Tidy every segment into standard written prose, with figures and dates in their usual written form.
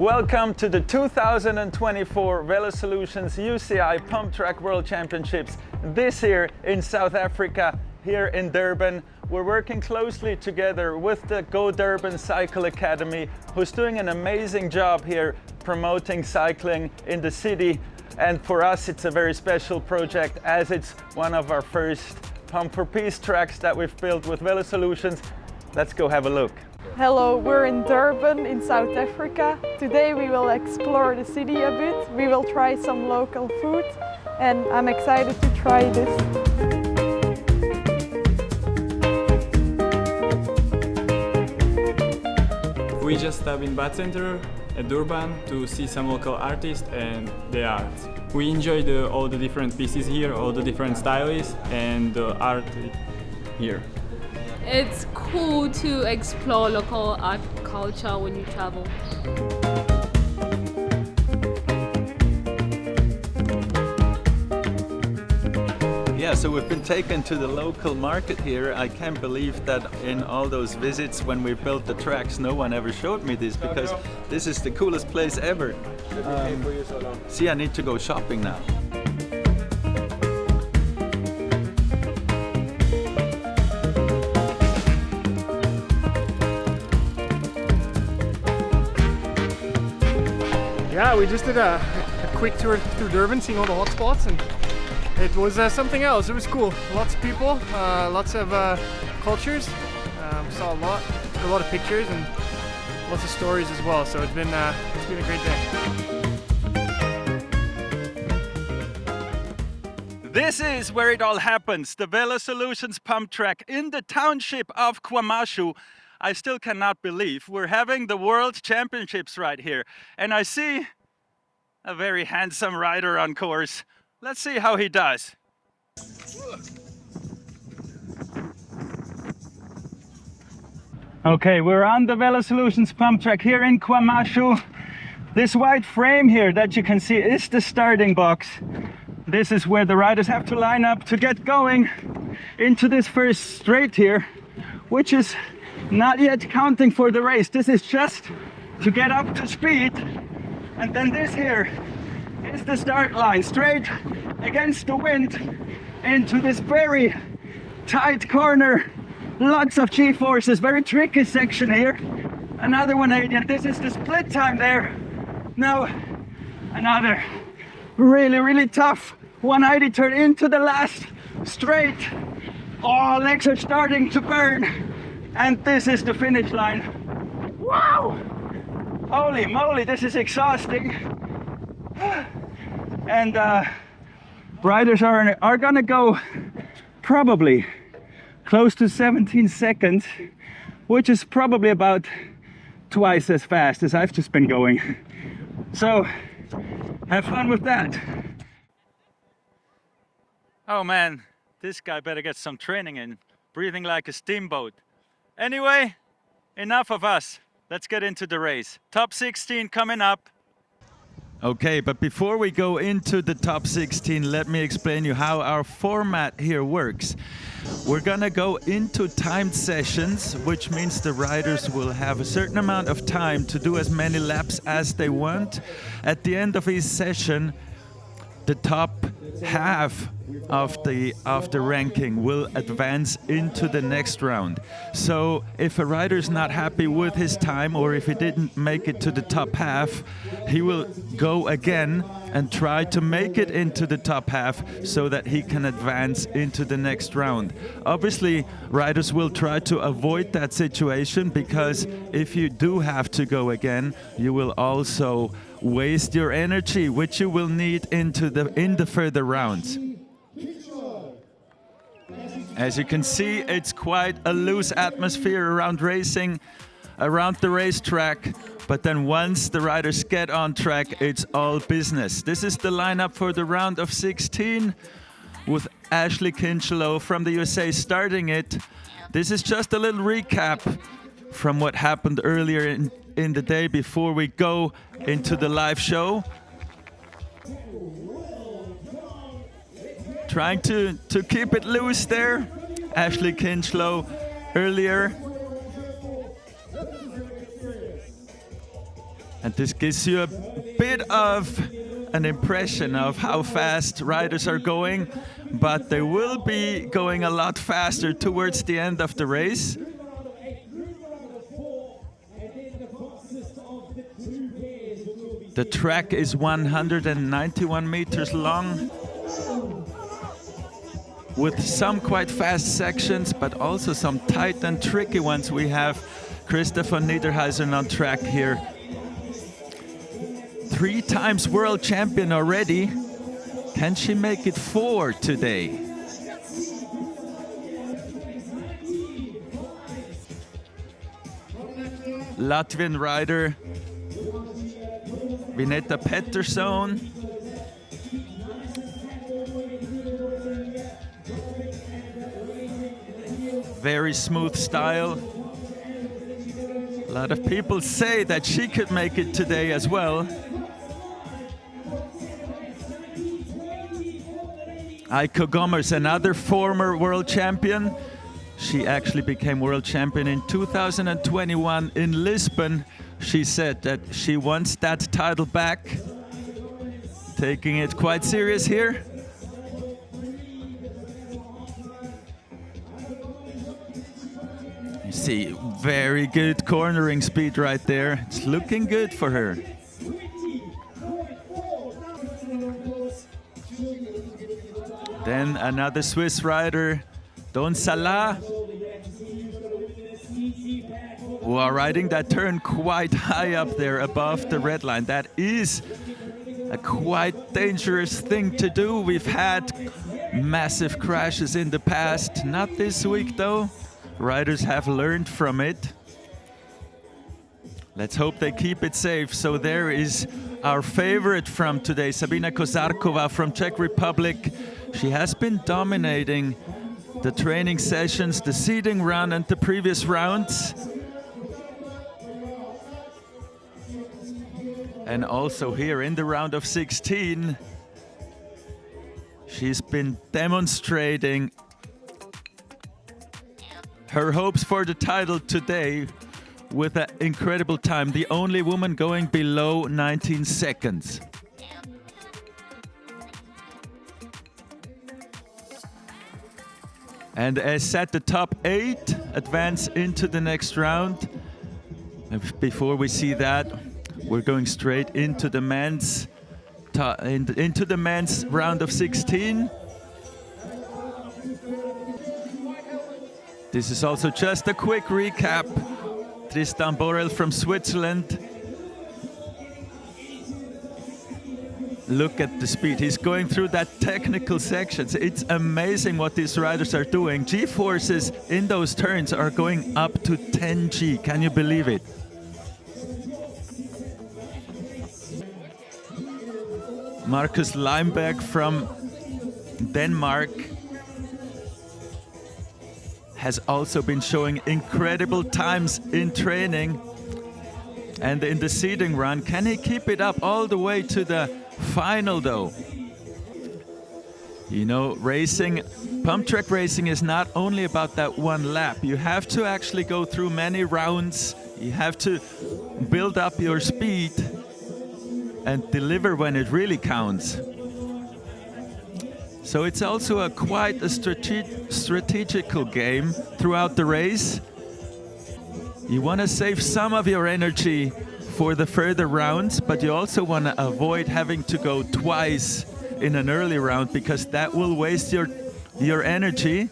Welcome to the 2024 Velosolutions UCI Pump Track World Championships this year in South Africa, here in Durban. We're working closely together with the Go Durban Cycle Academy, who's doing an amazing job here promoting cycling in the city. And for us, it's a very special project as it's one of our first Pump for Peace tracks that we've built with Velosolutions. Let's go have a look. Hello, we're in Durban in South Africa. Today we will explore the city a bit. We will try some local food and I'm excited to try this. We just stopped in Bad Center at Durban to see some local artists and their art. We enjoyed all the different pieces here, all the different styles and the art here. It's cool to explore local art culture when you travel. Yeah, so we've been taken to the local market here. I can't believe that in all those visits when we built the tracks, no one ever showed me this, because this is the coolest place ever. See, I need to go shopping now. Yeah, we just did a quick tour through Durban, seeing all the hot spots, and it was something else. It was cool. Lots of people, lots of cultures. Saw a lot of pictures and lots of stories as well. So it's been a great day. This is where it all happens, the Velosolutions pump track in the township of KwaMashu. I still cannot believe we're having the World Championships right here. And I see a very handsome rider on course. Let's see how he does. Okay, we're on the Velosolutions pump track here in KwaMashu. This white frame here that you can see is the starting box. This is where the riders have to line up to get going into this first straight here, which is not yet counting for the race. This is just to get up to speed. And then this here is the start line, straight against the wind into this very tight corner. Lots of G-forces, very tricky section here. Another 180, and this is the split time there. Now another really tough 180 turn into the last straight. All legs are starting to burn. And this is the finish line. Wow! Holy moly, this is exhausting. And riders are gonna go probably close to 17 seconds, which is probably about twice as fast as I've just been going. So have fun with that. Oh man, this guy better get some training in, breathing like a steamboat. Anyway, enough of us. Let's get into the race. Top 16 coming up. Okay, but before we go into the top 16, let me explain you how our format here works. We're gonna go into timed sessions, which means the riders will have a certain amount of time to do as many laps as they want. At the end of each session, the top half of the ranking will advance into the next round. So if a rider is not happy with his time, or if he didn't make it to the top half, he will go again and try to make it into the top half so that he can advance into the next round. Obviously, riders will try to avoid that situation, because if you do have to go again, you will also waste your energy, which you will need in the further rounds. As you can see, it's quite a loose atmosphere around racing, around the racetrack. But then once the riders get on track, it's all business. This is the lineup for the round of 16, with Ashley Kinchlow from the USA starting it. This is just a little recap from what happened earlier in the day before we go into the live show. Trying to keep it loose there. Ashley Kinchlow earlier. And this gives you a bit of an impression of how fast riders are going, but they will be going a lot faster towards the end of the race. The track is 191 meters long, with some quite fast sections, but also some tight and tricky ones. We have Christa von Niederhausen on track here. 3 times world champion already. Can she make it 4 today? Latvian rider Vineta Pettersson. Very smooth style. A lot of people say that she could make it today as well. Aiko Gommers, another former world champion. She actually became world champion in 2021 in Lisbon. She said that she wants that title back. Taking it quite serious here. You see, very good cornering speed right there. It's looking good for her. Then another Swiss rider, Don Salah, who are riding that turn quite high up there above the red line. That is a quite dangerous thing to do. We've had massive crashes in the past, not this week though. Riders have learned from it. Let's hope they keep it safe. So there is our favorite from today, Sabina Košárková from Czech Republic. She has been dominating the training sessions, the seeding run and the previous rounds. And also here in the round of 16, she's been demonstrating her hopes for the title today with an incredible time. The only woman going below 19 seconds. And as said, the top 8 advance into the next round. And before we see that, we're going straight into the men's round of 16. This is also just a quick recap. Tristan Borel from Switzerland. Look at the speed. He's going through that technical sections. It's amazing what these riders are doing. G-forces in those turns are going up to 10 G. Can you believe it? Markus Leimberg from Denmark has also been showing incredible times in training and in the seeding run. Can he keep it up all the way to the final though? You know, racing, pump track racing is not only about that one lap. You have to actually go through many rounds. You have to build up your speed and deliver when it really counts. So it's also quite a strategical game throughout the race. You want to save some of your energy for the further rounds, but you also want to avoid having to go twice in an early round because that will waste your energy.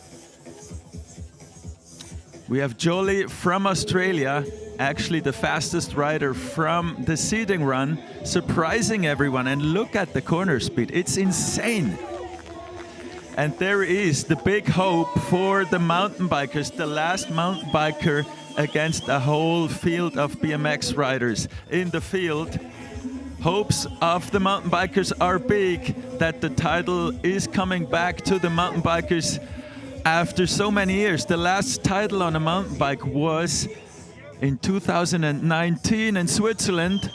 We have Jolie from Australia, actually the fastest rider from the seeding run, surprising everyone. And look at the corner speed, it's insane. And there is the big hope for the mountain bikers, the last mountain biker against a whole field of BMX riders in the field. Hopes of the mountain bikers are big that the title is coming back to the mountain bikers after so many years. The last title on a mountain bike was in 2019 in Switzerland.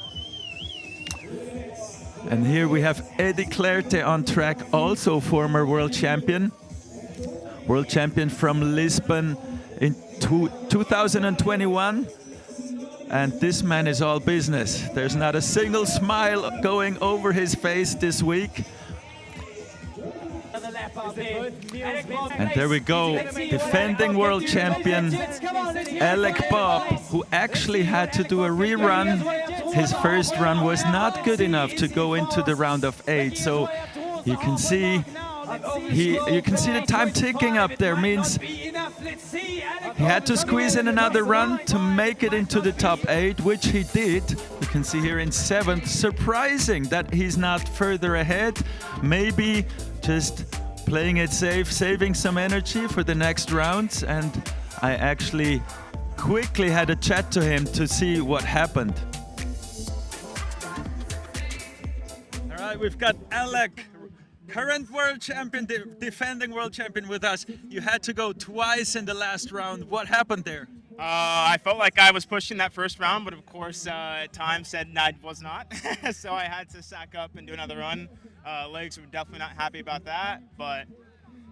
And here we have Eddie Clerté on track, also former world champion from Lisbon in 2021. And this man is all business. There's not a single smile going over his face this week. And there we go, defending world champion Alec Bob, who actually had to do a rerun. His first run was not good enough to go into the round of 8. So you can see the time ticking up there. Means he had to squeeze in another run to make it into the top 8, which he did. You can see here in 7th. Surprising that he's not further ahead. Maybe just playing it safe, saving some energy for the next rounds. And I actually quickly had a chat to him to see what happened. All right, we've got Alec, current world champion, defending world champion with us. You had to go twice in the last round. What happened there? I felt like I was pushing that first round, but of course time said I was not. So I had to sack up and do another run. Legs were definitely not happy about that, but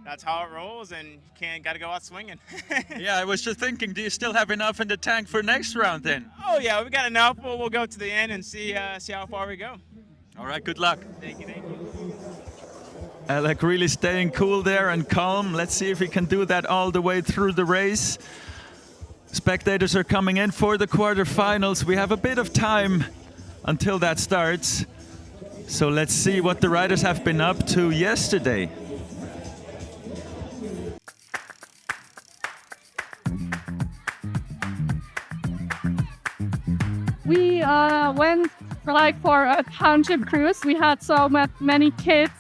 that's how it rolls, and got to go out swinging. Yeah, I was just thinking, do you still have enough in the tank for next round then? Oh yeah, we got enough. We'll go to the end and see how far we go. All right, good luck. Thank you, thank you. Alec really staying cool there and calm. Let's see if he can do that all the way through the race. Spectators are coming in for the quarterfinals. We have a bit of time until that starts. So let's see what the riders have been up to yesterday. We went for a township cruise. We had so many kids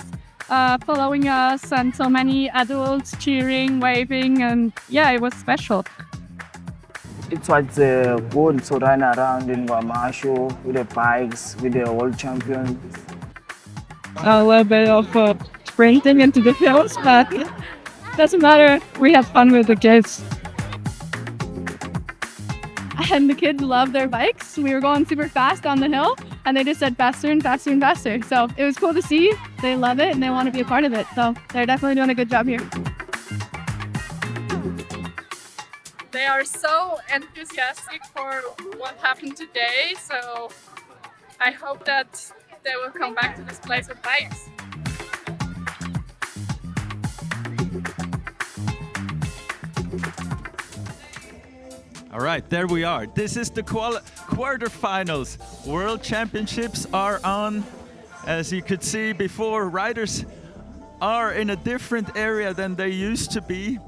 following us and so many adults cheering, waving, and yeah, it was special. It was good to run around in KwaMashu with the bikes, with the world champions. A little bit of sprinting into the hills, but doesn't matter. We have fun with the kids. And the kids love their bikes. We were going super fast down the hill, and they just said faster and faster and faster. So it was cool to see. They love it, and they want to be a part of it. So they're definitely doing a good job here. They are so enthusiastic for what happened today. So I hope that they will come back to this place with bikes. All right, there we are. This is the quarterfinals. World Championships are on. As you could see before, riders are in a different area than they used to be.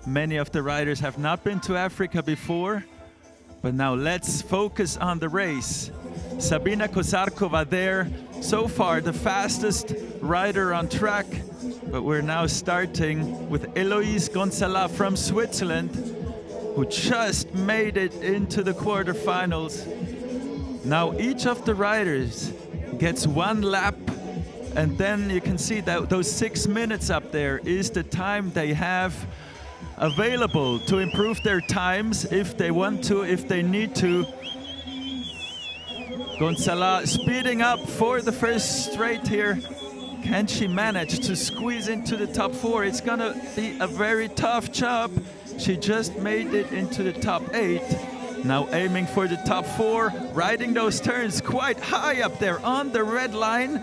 Many of the riders have not been to Africa before, but now let's focus on the race. Sabina Košárková there, so far the fastest rider on track, but we're now starting with Eloise Gonzalez from Switzerland, who just made it into the quarterfinals. Now each of the riders gets 1 lap, and then you can see that those 6 minutes up there is the time they have available to improve their times if they want to, if they need to. Gonzalez speeding up for the first straight here. Can she manage to squeeze into the top 4? It's gonna be a very tough job. She just made it into the top 8. Now aiming for the top 4, riding those turns quite high up there on the red line.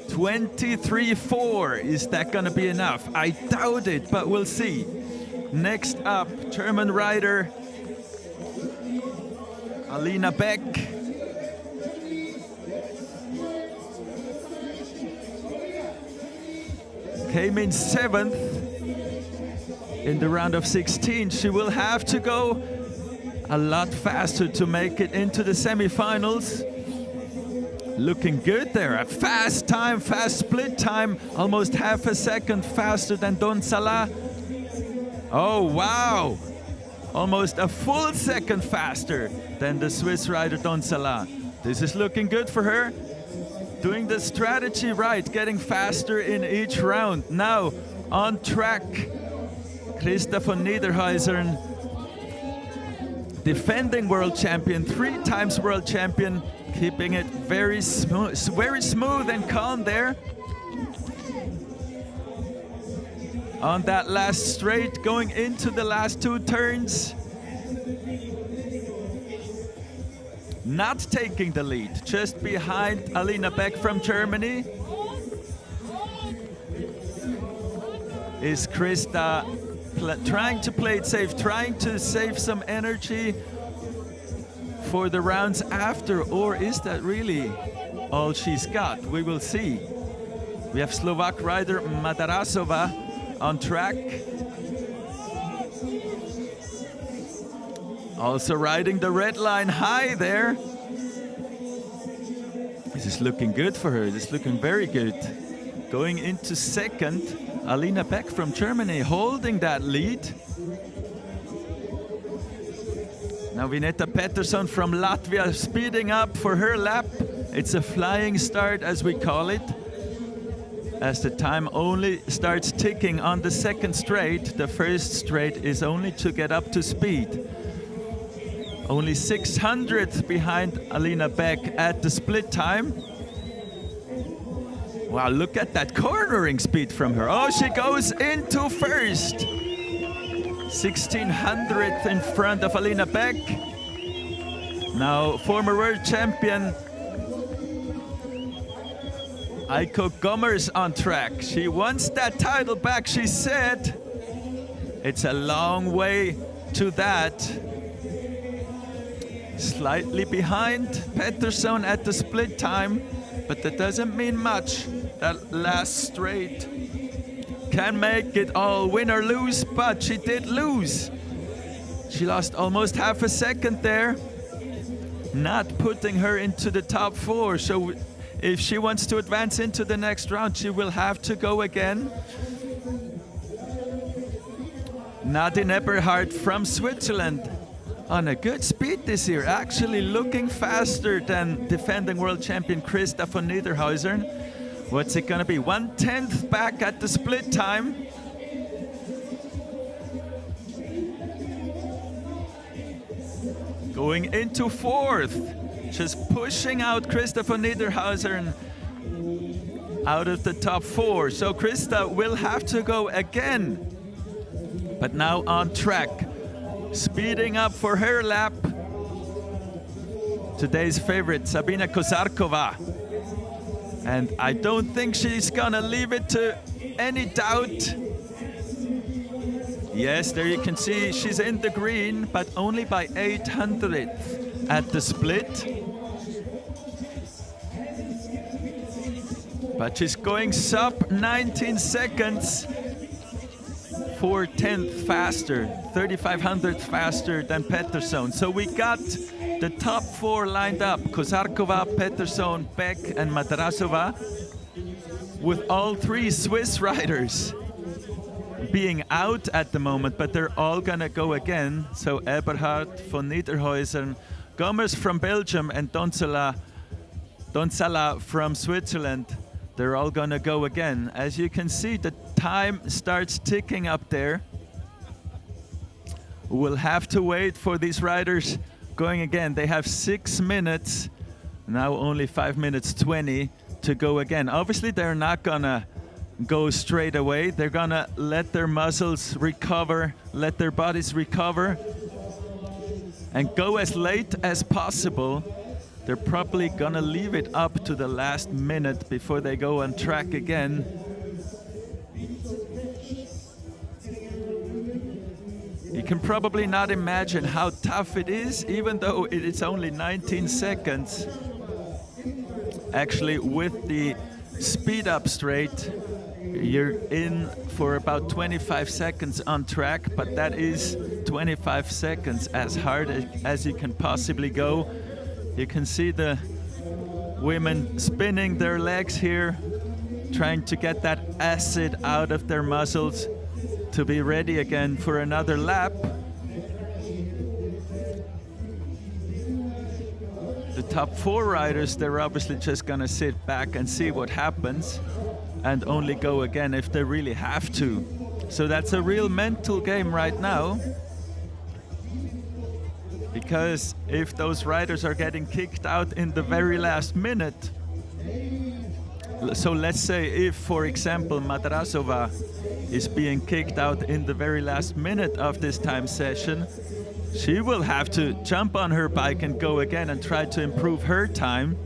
23.4, is that gonna be enough? I doubt it, but we'll see. Next up, German rider Alina Beck. Came in 7th in the round of 16. She will have to go a lot faster to make it into the semifinals. Looking good there, a fast time, fast split time, almost half a second faster than Gonzalez. Oh wow, almost a full second faster than the Swiss rider Gonzalez. This is looking good for her. Doing the strategy right, getting faster in each round. Now on track, Christa von Niederhäusern, defending world champion, 3 times world champion, keeping it very smooth and calm there. on that last straight, going into the last 2 turns. Not taking the lead, just behind Alina Beck from Germany is Krista, trying to play it safe, trying to save some energy for the rounds after, or is that really all she's got? We will see. We have Slovak rider Matarasova on track. Also riding the red line high there. This is looking good for her. This is looking very good. Going into second, Alina Beck from Germany holding that lead. Now Vineta Pettersson from Latvia speeding up for her lap. It's a flying start, as we call it, as the time only starts ticking on the second straight. The first straight is only to get up to speed. Only 600 behind Alina Beck at the split time. Wow, look at that cornering speed from her. Oh, she goes into first. 1600th in front of Alina Beck. Now, former world champion Aiko Gommers on track. She wants that title back, she said. It's a long way to that. Slightly behind Pettersson at the split time, but that doesn't mean much. That last straight can make it all win or lose, but she did lose. She lost almost half a second there, not putting her into the top 4. So if she wants to advance into the next round, she will have to go again. Nadine Eberhardt from Switzerland on a good speed this year, actually looking faster than defending world champion Christa von Niederhäusern. What's it gonna be? 1/10 back at the split time. Going into fourth, just pushing out Christa von Niederhäusern out of the top 4. So Christa will have to go again, but now on track. Speeding up for her lap, today's favorite, Sabina Košárková. And I don't think she's gonna leave it to any doubt. Yes, there you can see she's in the green, but only by 800th at the split. But she's going sub 19 seconds. 4/10 faster, 3,500 faster than Pettersson. So we got the top 4 lined up: Košárková, Pettersson, Beck, and Matarasova, with all 3 Swiss riders being out at the moment, but they're all gonna go again. So Eberhardt, von Niederhäusern, Gommers from Belgium, and Donsala from Switzerland, they're all gonna go again. As you can see, the time starts ticking up there. We'll have to wait for these riders going again. They have 6 minutes, now only 5 minutes 20 to go again. Obviously, they're not gonna go straight away. They're gonna let their muscles recover, let their bodies recover, and go as late as possible. They're probably gonna leave it up to the last minute before they go on track again. You can probably not imagine how tough it is, even though it is only 19 seconds. Actually, with the speed up straight, you're in for about 25 seconds on track, but that is 25 seconds as hard as you can possibly go. You can see the women spinning their legs here, trying to get that acid out of their muscles to be ready again for another lap. The top 4 riders, they're obviously just gonna sit back and see what happens and only go again if they really have to. So that's a real mental game right now, because if those riders are getting kicked out in the very last minute, So let's say if, for example, Madrasova is being kicked out in the very last minute of this time session, she will have to jump on her bike and go again and try to improve her time.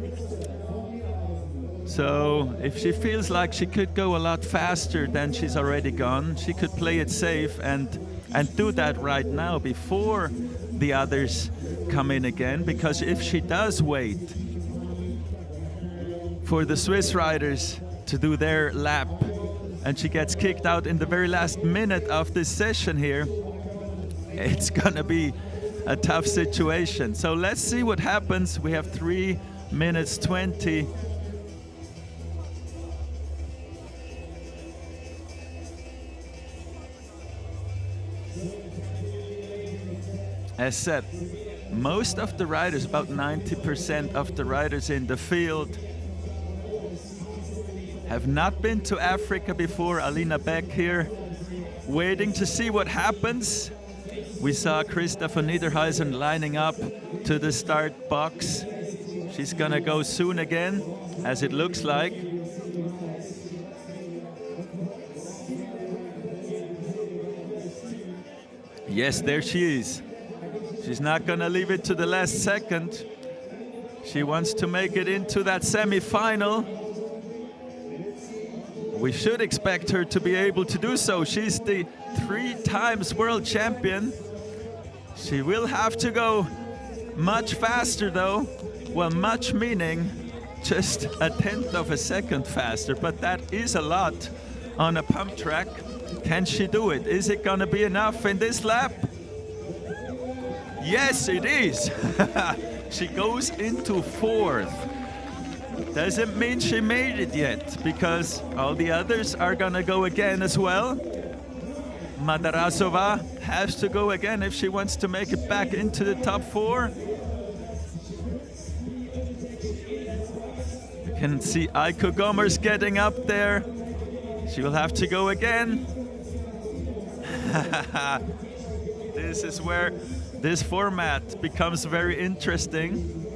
So if she feels like she could go a lot faster than she's already gone, she could play it safe and do that right now before the others come in again, because if she does wait for the Swiss riders to do their lap and she gets kicked out in the very last minute of this session here, it's gonna be a tough situation. So let's see what happens. We have 3 minutes 20. As said, most of the riders, about 90% of the riders in the field, have not been to Africa before. Alina Beck here, waiting to see what happens. We saw Christopher Niederhausen lining up to the start box. She's gonna go soon again, as it looks like. Yes, there she is. She's not gonna leave it to the last second. She wants to make it into that semi-final. We should expect her to be able to do so. She's the 3 times world champion. She will have to go much faster though. Well, much meaning just 1/10 of a second faster, but that is a lot on a pump track. Can she do it? Is it gonna be enough in this lap? Yes, it is. She goes into 4th. Doesn't mean she made it yet, because all the others are gonna go again as well. Madrasova has to go again if she wants to make it back into the top 4. You can see Aiko Gomers getting up there. She will have to go again. This is where this format becomes very interesting.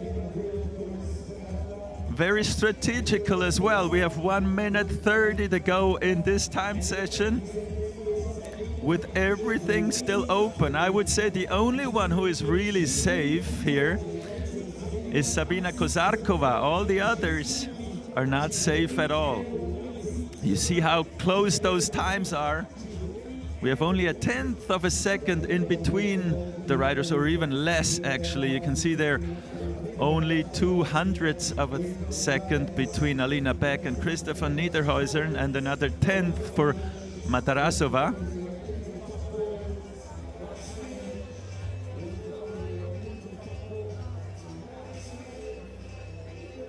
Very strategical as well. We have 1 minute 30 to go in this time session, with everything still open. I would say the only one who is really safe here is Sabina Košárková. All the others are not safe at all. You see how close those times are. We have only 1/10 of a second in between the riders, or even less actually. You can see there only 2/100ths of a second between Alina Beck and Christopher Niederhausen, and another 1/10 for Madrasova.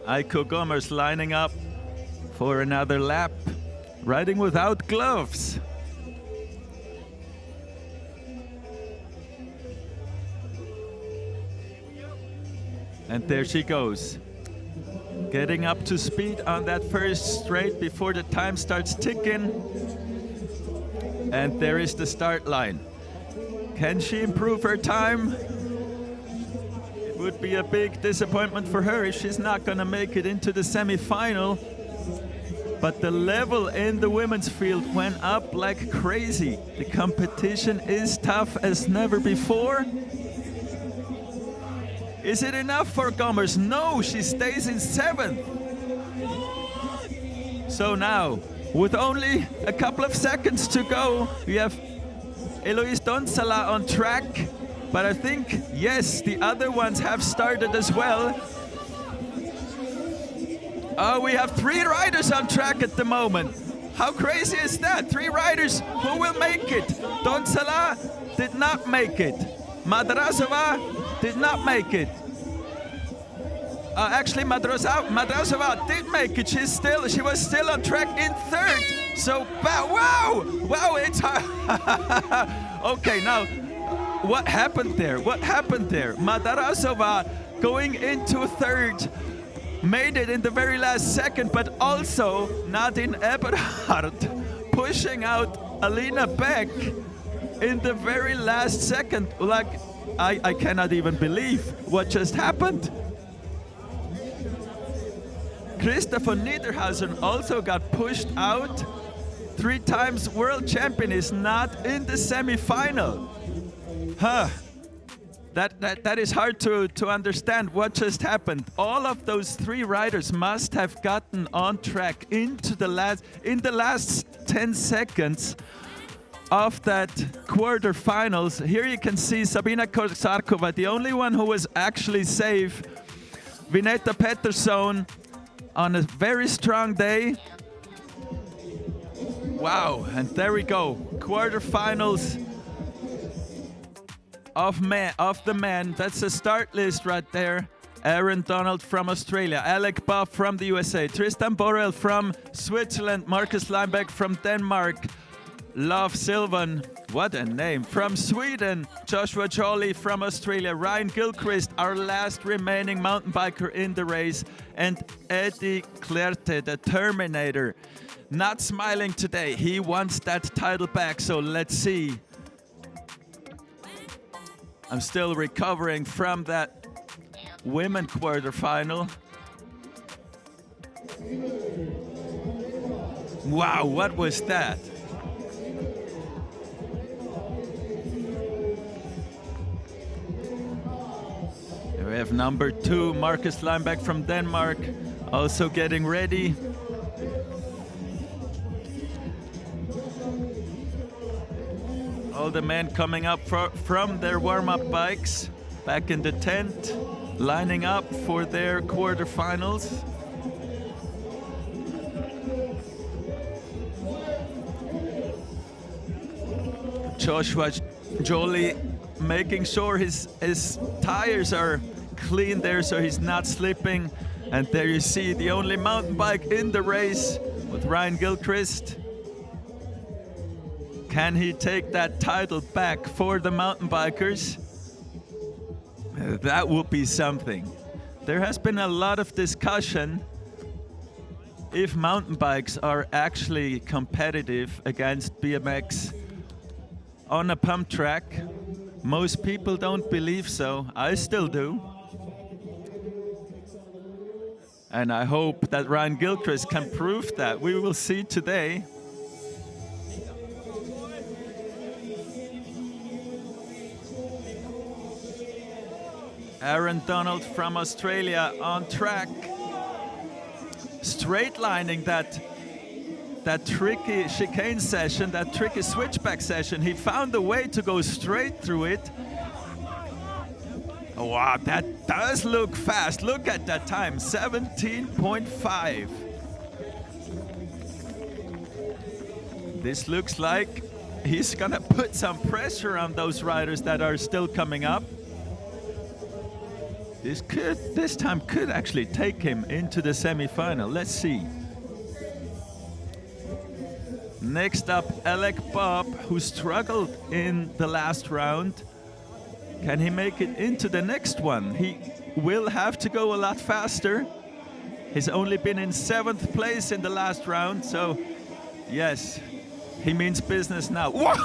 Aiko Gomers lining up for another lap, riding without gloves. And there she goes, getting up to speed on that first straight before the time starts ticking. And there is the start line. Can she improve her time? It would be a big disappointment for her if she's not gonna make it into the semi-final. But the level in the women's field went up like crazy. The competition is tough as never before. Is it enough for Gomers? No, she stays in 7th. So now, with only a couple of seconds to go, we have Eloise Donsala on track. But I think, yes, the other ones have started as well. Oh, we have 3 riders on track at the moment. How crazy is that? 3 riders, who will make it? Donsala did not make it. Madrasova did not make it. Actually, Madrasova did make it. She was still on track in 3rd. So, wow, it's hard. Okay, now, what happened there? Madrasova going into 3rd, made it in the very last second, but also Nadine Eberhardt pushing out Alina Beck in the very last second. Like, I cannot even believe what just happened. Christopher Niederhausen also got pushed out. 3 times world champion is not in the semi-final. Huh. That is hard to understand what just happened. All of those 3 riders must have gotten on track in the last 10 seconds of that quarterfinals. Here you can see Sabina Košárková, the only one who was actually safe. Vineta Pettersson on a very strong day. Wow, and there we go. Quarterfinals of the men. That's the start list right there. Aaron Donald from Australia, Alec Buff from the USA, Tristan Borrell from Switzerland, Marcus Limbeck from Denmark, Love Sylvan, what a name, from Sweden, Joshua Jolly from Australia, Ryan Gilchrist, our last remaining mountain biker in the race, and Eddie Clerte, the Terminator. Not smiling today, he wants that title back, so let's see. I'm still recovering from that women quarterfinal. Wow, what was that? We have number 2, Marcus Limbeck from Denmark, also getting ready. All the men coming up from their warm-up bikes, back in the tent, lining up for their quarterfinals. Joshua Jolie making sure his tires are clean there so he's not slipping. And there you see the only mountain bike in the race with Ryan Gilchrist. Can he take that title back for the mountain bikers? That would be something. There has been a lot of discussion if mountain bikes are actually competitive against BMX on a pump track. Most people don't believe so. I still do. And I hope that Ryan Gilchrist can prove that. We will see today. Aaron Donald from Australia on track, straight lining that tricky chicane session, that tricky switchback session. He found a way to go straight through it. Oh, wow, that does look fast. Look at that time, 17.5. This looks like he's gonna put some pressure on those riders that are still coming up. This time could actually take him into the semi-final. Let's see. Next up, Alec Bob, who struggled in the last round. Can he make it into the next one? He will have to go a lot faster. He's only been in 7th place in the last round, so yes, he means business now. Whoa!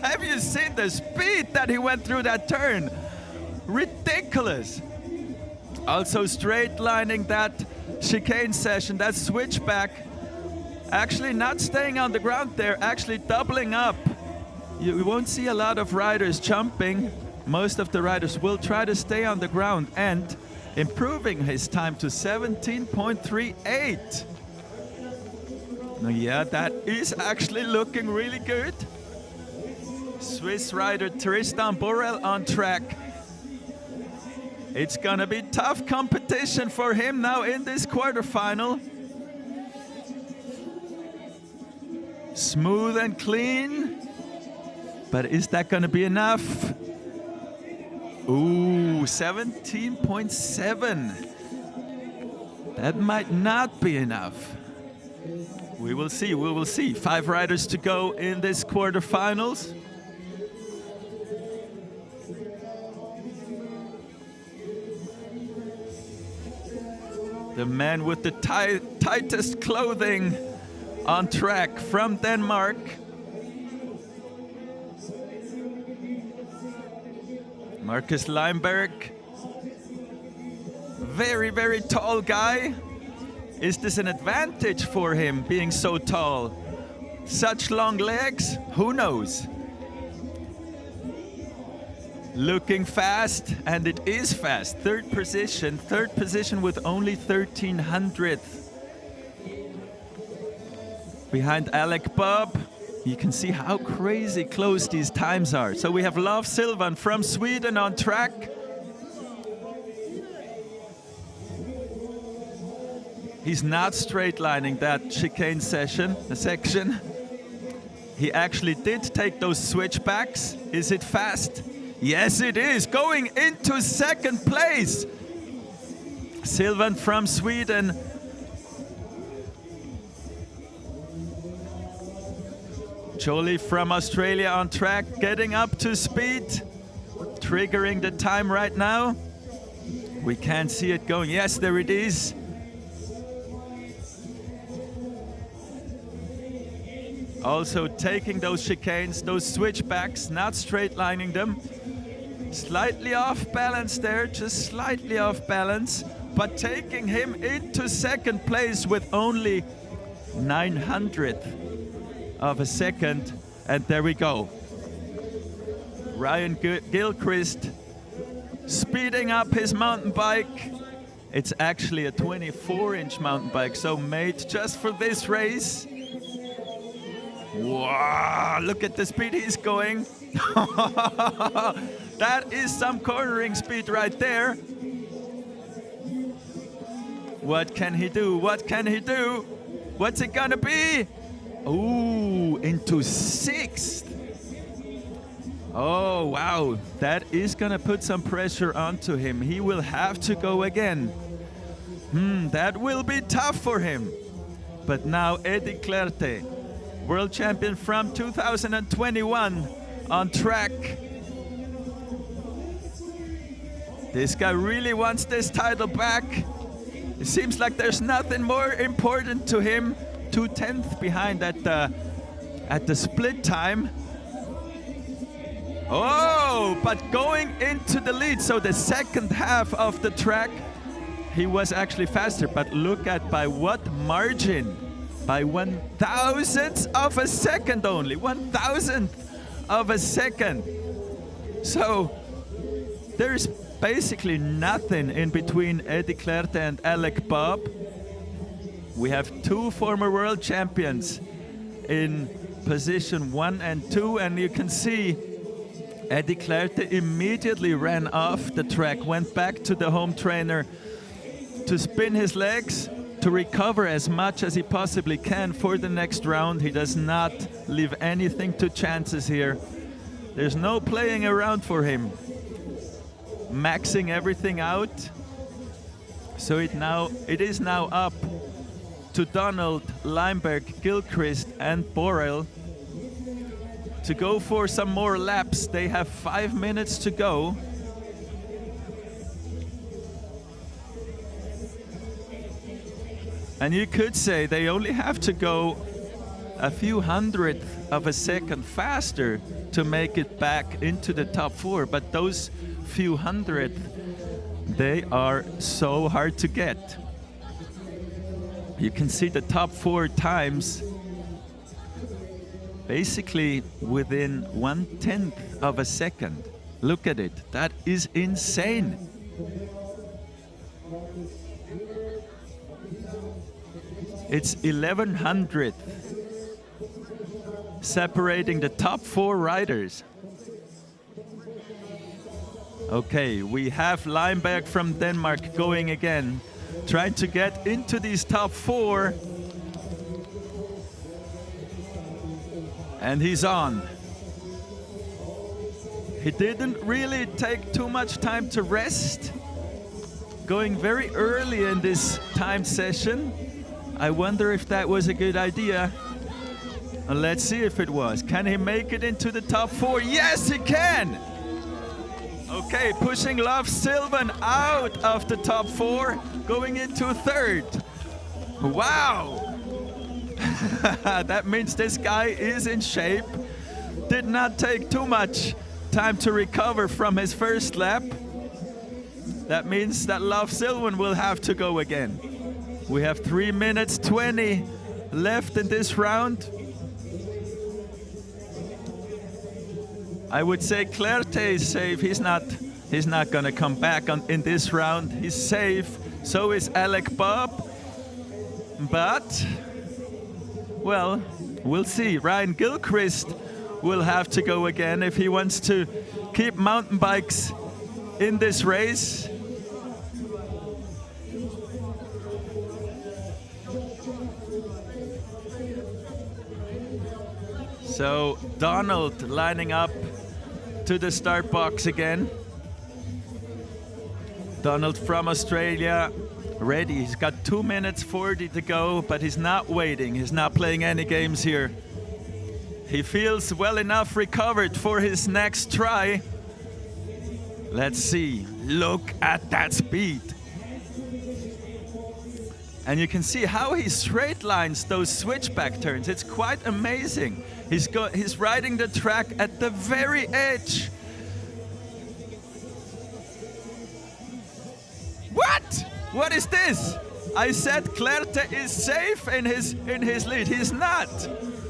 Have you seen the speed that he went through that turn? Ridiculous. Also straight lining that chicane session, that switchback. Actually not staying on the ground there, actually doubling up. You won't see a lot of riders jumping. Most of the riders will try to stay on the ground and improving his time to 17.38. Yeah, that is actually looking really good. Swiss rider Tristan Borrell on track. It's gonna be tough competition for him now in this quarterfinal. Smooth and clean, but is that gonna be enough? Ooh, 17.7. That might not be enough. We will see, we will see. 5 riders to go in this quarterfinals. The man with the tightest clothing on track from Denmark. Marcus Limbeck. Very, very tall guy. Is this an advantage for him, being so tall? Such long legs? Who knows? Looking fast, and it is fast. Third position with only 1300th. Behind Alec Bob, you can see how crazy close these times are. So we have Love Silvan from Sweden on track. He's not straight lining that chicane section. He actually did take those switchbacks. Is it fast? Yes, it is. Going into second place. Silvan from Sweden. Jolie from Australia on track, getting up to speed. Triggering the time right now. We can't see it going. Yes, there it is. Also taking those chicanes, those switchbacks, not straight lining them. Slightly off balance there, just slightly off balance, but taking him into second place with only 900th of a second. And there we go. Ryan Gilchrist speeding up his mountain bike. It's actually a 24-inch mountain bike, so made just for this race. Wow, look at the speed he's going. That is some cornering speed right there. What can he do? What can he do? What's it gonna be? Ooh, into sixth. Oh, wow. That is gonna put some pressure onto him. He will have to go again. That will be tough for him. But now Eddie Clerte, world champion from 2021, on track. This guy really wants this title back. It seems like there's nothing more important to him. 2/10 behind at the split time. Oh, but going into the lead. So the second half of the track, he was actually faster. But look at by what margin. By 1,000th of a second only. 1,000th of a second. So there's basically nothing in between Eddie Clerte and Alec Bob. We have two former world champions in position 1 and 2, and you can see Eddie Clerte immediately ran off the track, went back to the home trainer to spin his legs, to recover as much as he possibly can for the next round. He does not leave anything to chances here. There's no playing around for him. Maxing everything out. So it is now up to Donald, Limberg, Gilchrist and Borrell to go for some more laps. They have 5 minutes to go. And you could say they only have to go a few hundredth of a second faster to make it back into the top 4, but those few hundredth, they are so hard to get. You can see the top 4 times basically within 1/10 of a second. Look at it, that is insane. It's 1100th separating the top 4 riders. Okay, we have Limberg from Denmark going again, trying to get into these top 4. And he's on. He didn't really take too much time to rest. Going very early in this timed session. I wonder if that was a good idea. And let's see if it was. Can he make it into the top 4? Yes, he can! Okay, pushing Love Silvan out of the top 4, going into third. Wow! That means this guy is in shape. Did not take too much time to recover from his first lap. That means that Love Silvan will have to go again. We have 3 minutes 20 left in this round. I would say Clerte is safe. He's not gonna come back in this round. He's safe. So is Alec Bob. But, well, we'll see. Ryan Gilchrist will have to go again if he wants to keep mountain bikes in this race. So Donald lining up to the start box again. Donald from Australia, ready. He's got 2 minutes 40 to go, but he's not waiting. He's not playing any games here. He feels well enough recovered for his next try. Let's see. Look at that speed. And you can see how he straight lines those switchback turns. It's quite amazing. He's riding the track at the very edge. What? What is this? I said Clerte is safe in his lead. He's not.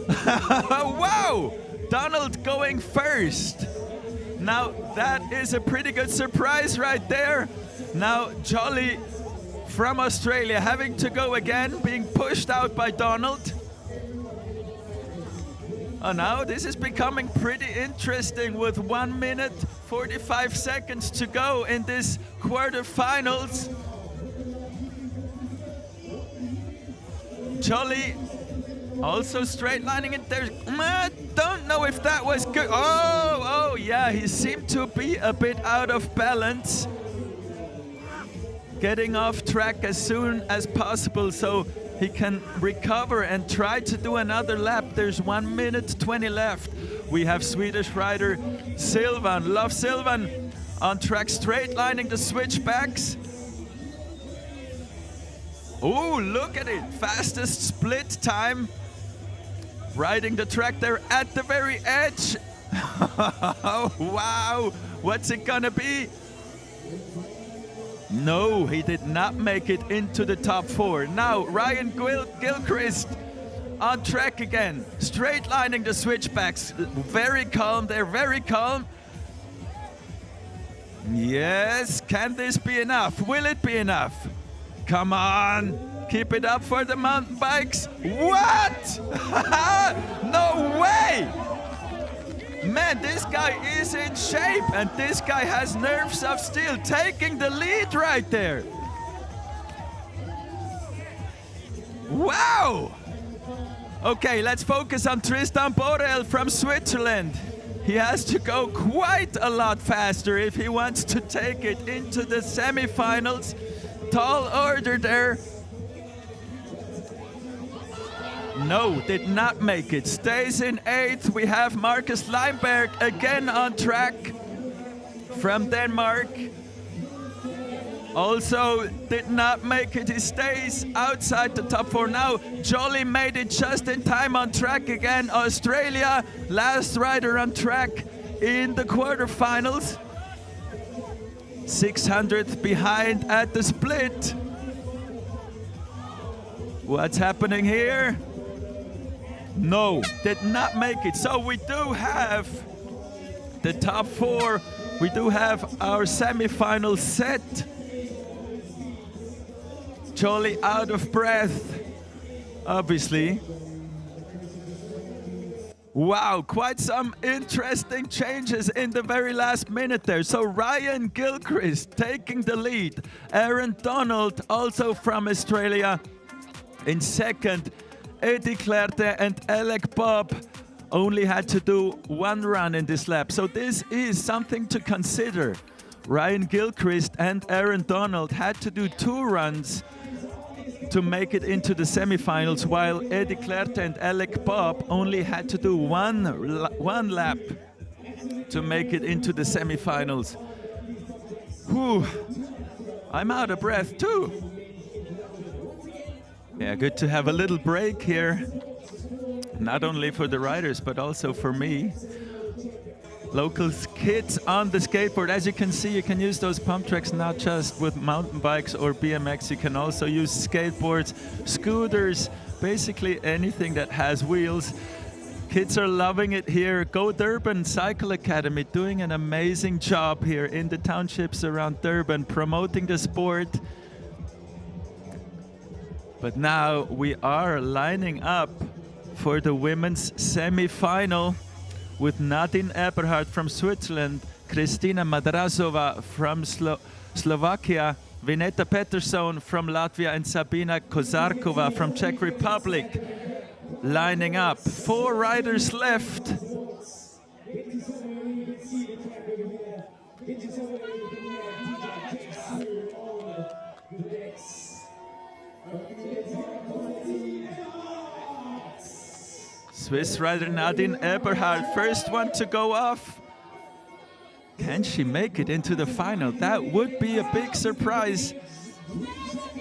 Wow! Donald going first. Now that is a pretty good surprise right there. Now Jolly from Australia having to go again, being pushed out by Donald. Oh, now this is becoming pretty interesting with 1 minute 45 seconds to go in this quarterfinals. Jolly also straight lining it there. I don't know if that was good. Oh, yeah, he seemed to be a bit out of balance. Getting off track as soon as possible so he can recover and try to do another lap. There's 1 minute 20 left. We have Swedish rider Silvan, Love Silvan, on track straight lining the switchbacks. Oh, look at it, fastest split time. Riding the track there at the very edge. Wow, what's it gonna be? No, he did not make it into the top 4. Now Ryan Gilchrist on track again, straight lining the switchbacks. Very calm, they're very calm. Yes, can this be enough? Will it be enough? Come on, keep it up for the mountain bikes. What? No way! Man, this guy is in shape, and this guy has nerves of steel, taking the lead right there. Wow! Okay, let's focus on Tristan Borel from Switzerland. He has to go quite a lot faster if he wants to take it into the semifinals. Tall order there. No, did not make it. Stays in 8th. We have Marcus Leinberg again on track from Denmark. Also did not make it. He stays outside the top 4 now. Jolly made it just in time on track again. Australia, last rider on track in the quarterfinals. 600th behind at the split. What's happening here? No, did not make it. So we do have the top 4. We do have our semifinal set. Jolly out of breath, obviously. Wow, quite some interesting changes in the very last minute there. So Ryan Gilchrist taking the lead. Aaron Donald, also from Australia, in 2nd. Eddie Clerte and Alec Bob only had to do 1 run in this lap. So this is something to consider. Ryan Gilchrist and Aaron Donald had to do 2 runs to make it into the semifinals, while Eddie Clerte and Alec Bob only had to do one lap to make it into the semifinals. Whew, I'm out of breath too. Yeah, good to have a little break here, not only for the riders, but also for me. local kids on the skateboard. As you can see, you can use those pump tracks not just with mountain bikes or BMX, you can also use skateboards, scooters, basically anything that has wheels. Kids are loving it here. Go Durban Cycle Academy doing an amazing job here in the townships around Durban, promoting the sport. But now we are lining up for the women's semi-final with Nadine Eberhardt from Switzerland, Kristina Madrasova from Slovakia, Vineta Pettersson from Latvia, and Sabina Košárková from Czech Republic lining up. 4 riders left. Swiss rider Nadine Eberhardt, first one to go off. Can she make it into the final? That would be a big surprise.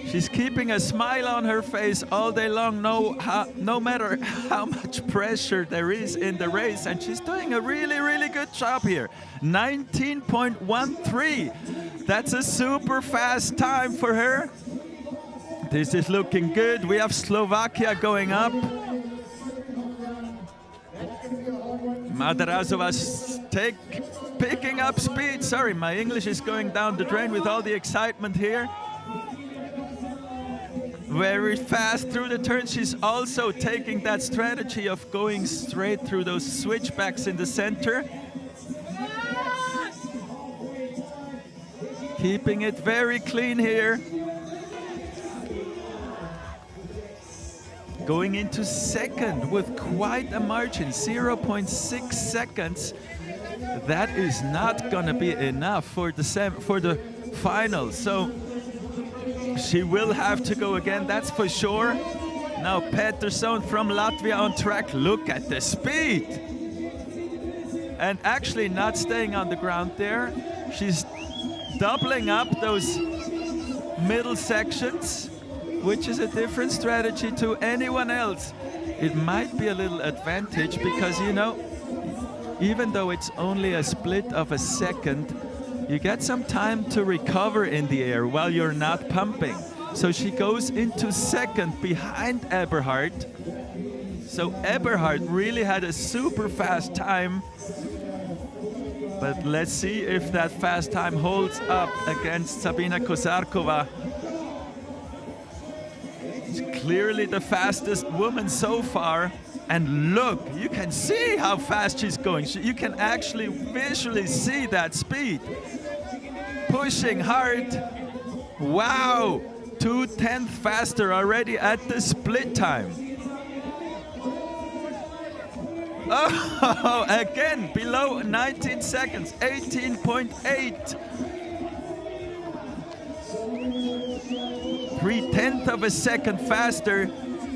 She's keeping a smile on her face all day long, no matter how much pressure there is in the race, and she's doing a really, really good job here. 19.13. That's a super fast time for her. This is looking good. We have Slovakia going up. Madrasova's picking up speed. Sorry, my English is going down the drain with all the excitement here. Very fast through the turn. She's also taking that strategy of going straight through those switchbacks in the center. Keeping it very clean here. Going into second with quite a margin, 0.6 seconds. That is not gonna be enough for the final. So she will have to go again, that's for sure. Now Pettersson from Latvia on track. Look at the speed. And actually not staying on the ground there. She's doubling up those middle sections, which is a different strategy to anyone else. It might be a little advantage because, you know, even though it's only a split of a second, you get some time to recover in the air while you're not pumping. So she goes into second behind Eberhardt. So Eberhardt really had a super fast time. But let's see if that fast time holds up against Sabina Košárková. Clearly the fastest woman so far. And look, you can see how fast she's going. You can actually visually see that speed. Pushing hard. Wow, 2/10 faster already at the split time. Oh, again, below 19 seconds, 18.8. 3/10 of a second faster.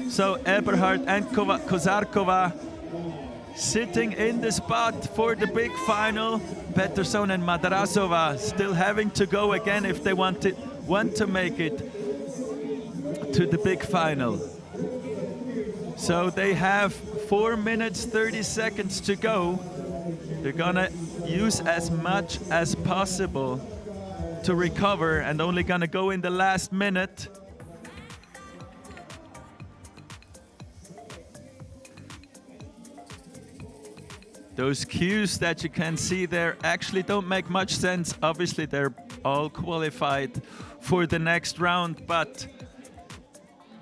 So Eberhardt and Košárková sitting in the spot for the big final. Pettersson and Madrasova still having to go again if they want to make it to the big final. So they have 4 minutes 30 seconds to go. They're gonna use as much as possible to recover and only gonna go in the last minute. Those cues that you can see there actually don't make much sense. Obviously, they're all qualified for the next round, but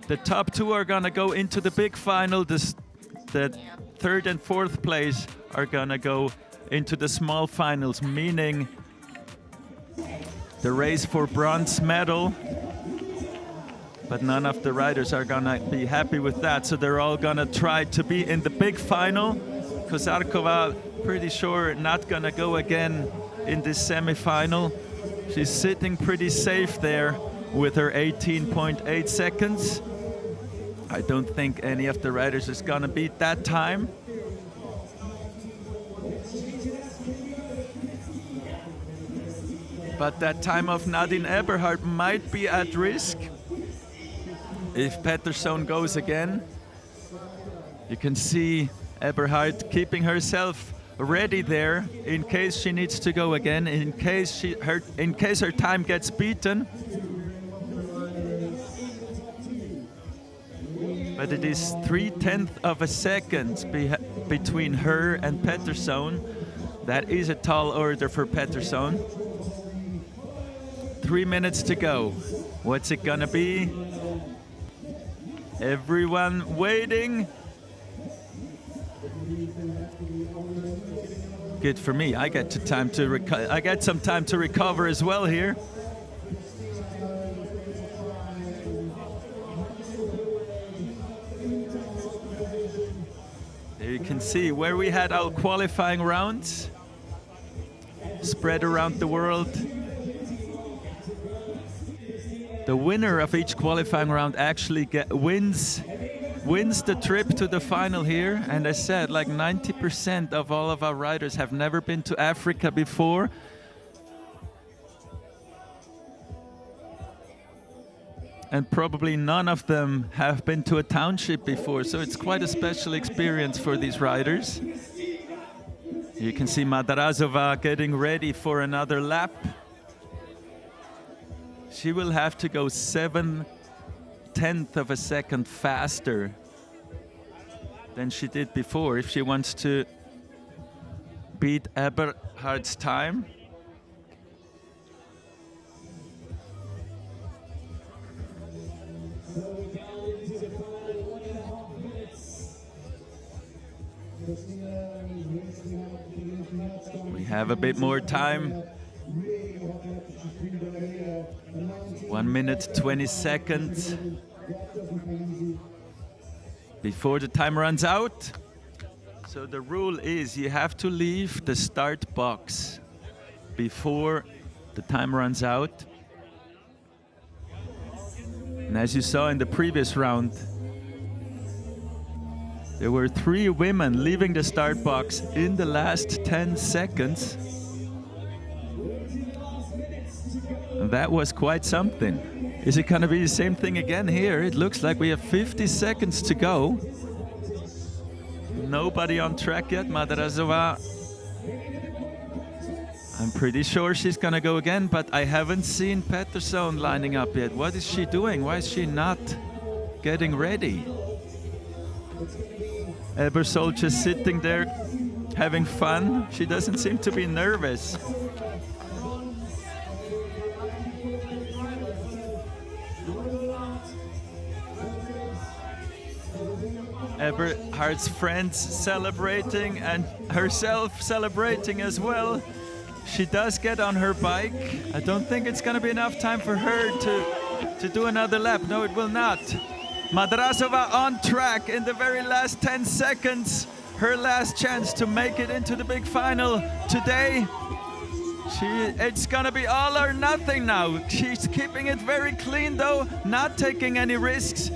the top 2 are gonna go into the big final. The 3rd and 4th place are gonna go into the small finals, meaning the race for bronze medal. But none of the riders are gonna be happy with that, so they're all gonna try to be in the big final. Košárková, pretty sure not gonna go again in this semi-final. She's sitting pretty safe there with her 18.8 seconds. I don't think any of the riders is gonna beat that time. But that time of Nadine Eberhardt might be at risk if Pettersson goes again. You can see Eberhardt keeping herself ready there in case she needs to go again, in case her time gets beaten. But it is 0.3 of a second between her and Pettersson. That is a tall order for Pettersson. 3 minutes to go. What's it gonna be? Everyone waiting. Good for me. I get some time to recover as well here. There you can see where we had our qualifying rounds spread around the world. The winner of each qualifying round actually wins the trip to the final here. And I said, like 90% of all of our riders have never been to Africa before. And probably none of them have been to a township before, so it's quite a special experience for these riders. You can see Madarazova getting ready for another lap. She will have to go 0.7 of a second faster than she did before if she wants to beat Eberhard's time. We have a bit more time. 1 minute 20 seconds before the time runs out. So the rule is you have to leave the start box before the time runs out. And as you saw in the previous round, there were 3 women leaving the start box in the last 10 seconds. And that was quite something. Is it going to be the same thing again here? It looks like we have 50 seconds to go. Nobody on track yet. Madarazova, I'm pretty sure she's going to go again, but I haven't seen Pettersson lining up yet. What is she doing? Why is she not getting ready? Ebersol just sitting there having fun. She doesn't seem to be nervous. Eberhard's friends celebrating and herself celebrating as well. She does get on her bike. I don't think it's going to be enough time for her to do another lap. No, it will not. Madarazova on track in the very last 10 seconds. Her last chance to make it into the big final today. It's gonna be all or nothing now. She's keeping it very clean though, not taking any risks.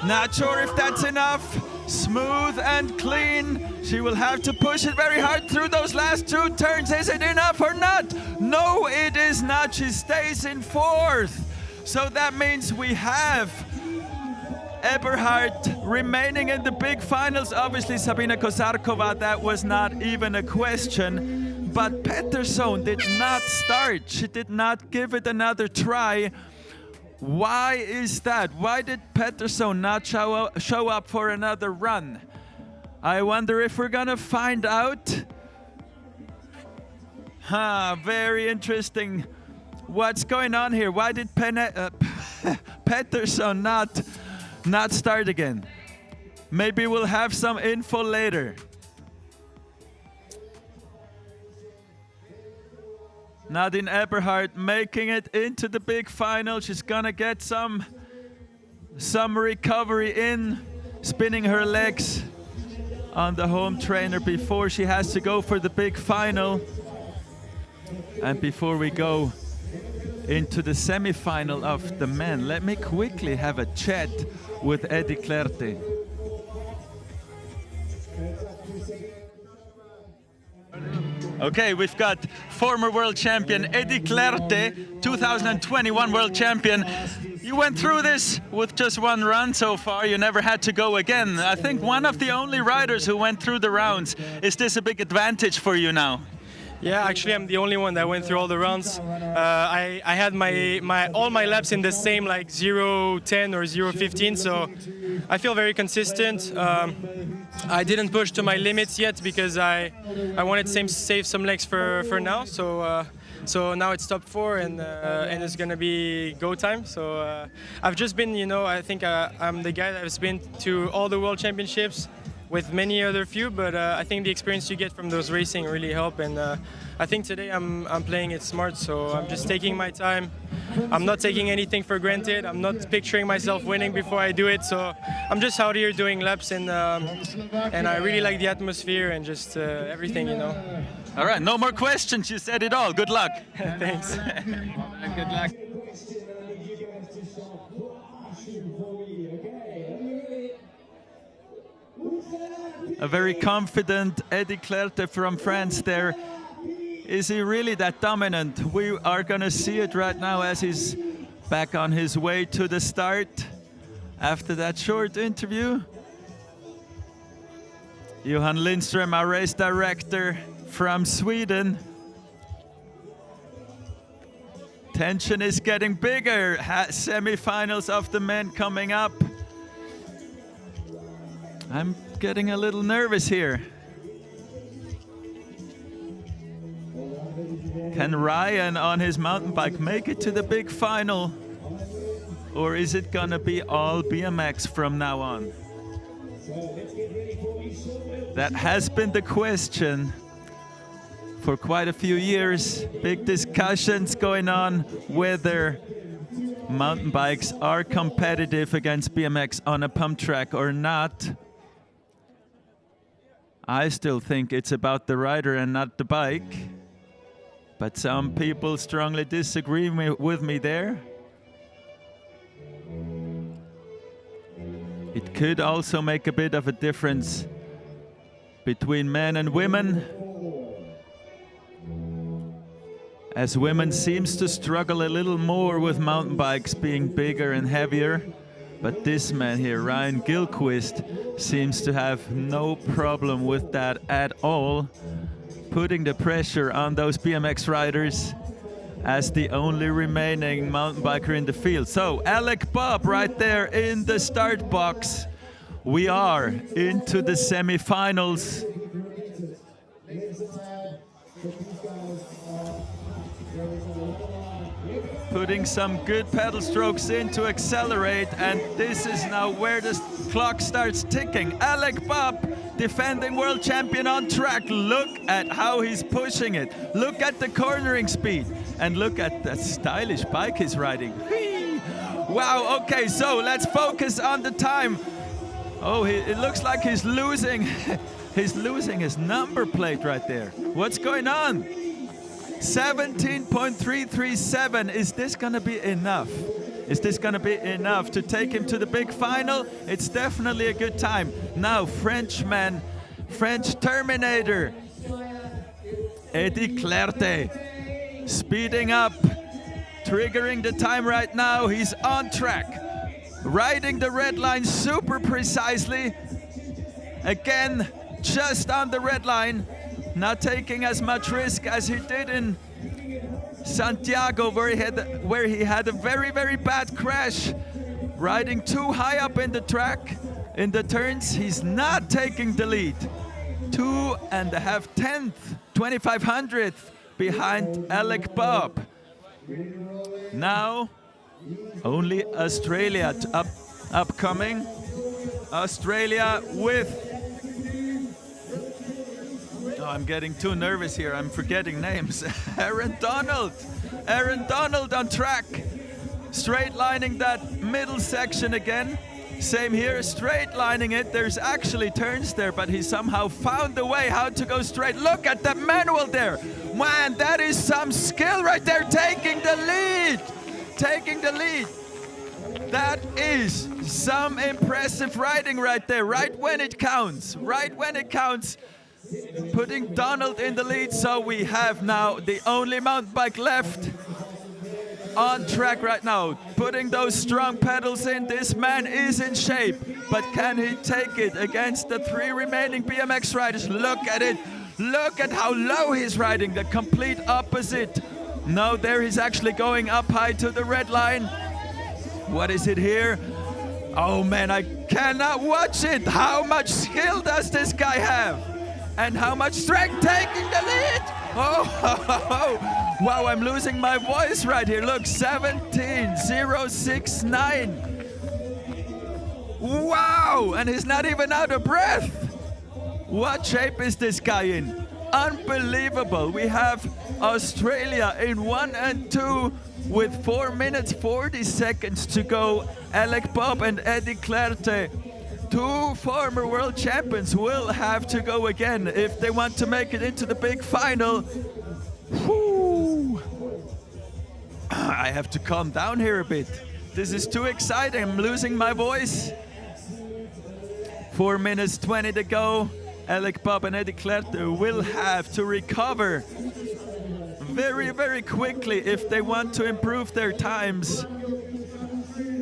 Not sure if that's enough. Smooth and clean. She will have to push it very hard through those last 2 turns. Is it enough or not? No, it is not. She stays in 4th. So that means we have Eberhard remaining in the big finals. Obviously, Sabina Košárková, that was not even a question. But Pettersson did not start. She did not give it another try. Why is that? Why did Pettersson not show up for another run? I wonder if we're gonna find out. Very interesting. What's going on here? Why did Pettersson not start again? Maybe we'll have some info later. Nadine Eberhard making it into the big final. She's gonna get some recovery in, spinning her legs on the home trainer before she has to go for the big final. And before we go into the semi-final of the men, let me quickly have a chat with Eddie Clerte. Okay, we've got former world champion Eddie Clerte, 2021 world champion. You went through this with just one run so far. You never had to go again. I think one of the only riders who went through the rounds. Is this a big advantage for you now? Yeah, actually, I'm the only one that went through all the rounds. I had all my laps in the same like 0:10 or 0:15, so I feel very consistent. I didn't push to my limits yet because I wanted to save some legs for now. So now it's top 4 and it's gonna be go time. So I've just been, I think I'm the guy that has been to all the world championships with many other few, but I think the experience you get from those racing really help, and I think today I'm playing it smart, so I'm just taking my time. I'm not taking anything for granted. I'm not picturing myself winning before I do it, so I'm just out here doing laps, and I really like the atmosphere and just everything, All right, no more questions. You said it all. Good luck. Thanks. Good luck. A very confident Eddie Clerte from France there. Is he really that dominant? We are going to see it right now as he's back on his way to the start after that short interview. Johan Lindström, our race director from Sweden. Tension is getting bigger. Semifinals of the men coming up. I'm getting a little nervous here. Can Ryan on his mountain bike make it to the big final? Or is it gonna be all BMX from now on? That has been the question for quite a few years. Big discussions going on whether mountain bikes are competitive against BMX on a pump track or not. I still think it's about the rider and not the bike. But some people strongly disagree with me there. It could also make a bit of a difference between men and women, as women seems to struggle a little more with mountain bikes being bigger and heavier. But this man here, Ryan Gilchrist, seems to have no problem with that at all, putting the pressure on those BMX riders as the only remaining mountain biker in the field. So Alec Bob right there in the start box. We are into the semifinals. Putting some good pedal strokes in to accelerate, and this is now where the clock starts ticking. Alec Bob, defending world champion on track. Look at how he's pushing it. Look at the cornering speed, and look at that stylish bike he's riding. Whee! Wow, okay, so let's focus on the time. Oh, it looks like he's losing. He's losing his number plate right there. What's going on? 17.337. Is this gonna be enough? Is this gonna be enough to take him to the big final? It's definitely a good time. Now, Frenchman, French Terminator, Eddie Clerte, speeding up, triggering the time right now. He's on track, riding the red line super precisely. Again, just on the red line. Not taking as much risk as he did in Santiago, where he had a very, very bad crash. Riding too high up in the track, in the turns, he's not taking the lead. 2.5 tenths, 2500th behind Alec Bob. Now, only Australia upcoming. Australia with... I'm getting too nervous here. I'm forgetting names. Aaron Donald on track. Straight lining that middle section again. Same here, straight lining it. There's actually turns there, but he somehow found a way how to go straight. Look at that manual there. Man, that is some skill right there, taking the lead. That is some impressive riding right there, right when it counts. putting Donald in the lead. So we have now the only mountain bike left on track right now, putting those strong pedals in. This man is in shape, but can he take it against the 3 remaining BMX riders? Look at it. Look at how low he's riding, the complete opposite. No, there he's actually going up high to the red line. What is it here? Oh man, I cannot watch it. How much skill does this guy have? And how much strength taking the lead? Oh, wow, I'm losing my voice right here. Look, 17.069. Wow, and he's not even out of breath. What shape is this guy in? Unbelievable. We have Australia in 1 and 2 with 4 minutes 40 seconds to go. Alec Bob and Eddie Clerte, 2 former world champions, will have to go again if they want to make it into the big final. Whew. I have to calm down here a bit. This is too exciting. I'm losing my voice. 4 minutes 20 to go. Alec Bob and Eddie Clerte will have to recover very, very quickly if they want to improve their times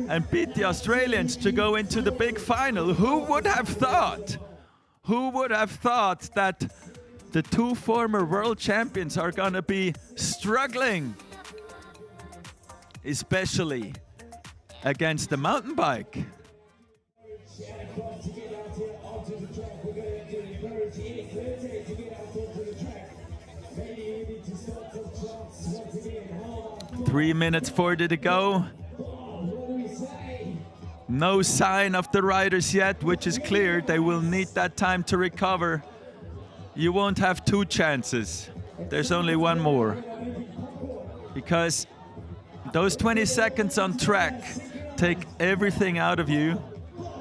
and beat the Australians to go into the big final. Who would have thought? Who would have thought that the 2 former world champions are gonna be struggling, especially against the mountain bike? Three minutes 40 to go. No sign of the riders yet, which is clear. They will need that time to recover. You won't have 2 chances. There's only 1 more. Because those 20 seconds on track take everything out of you,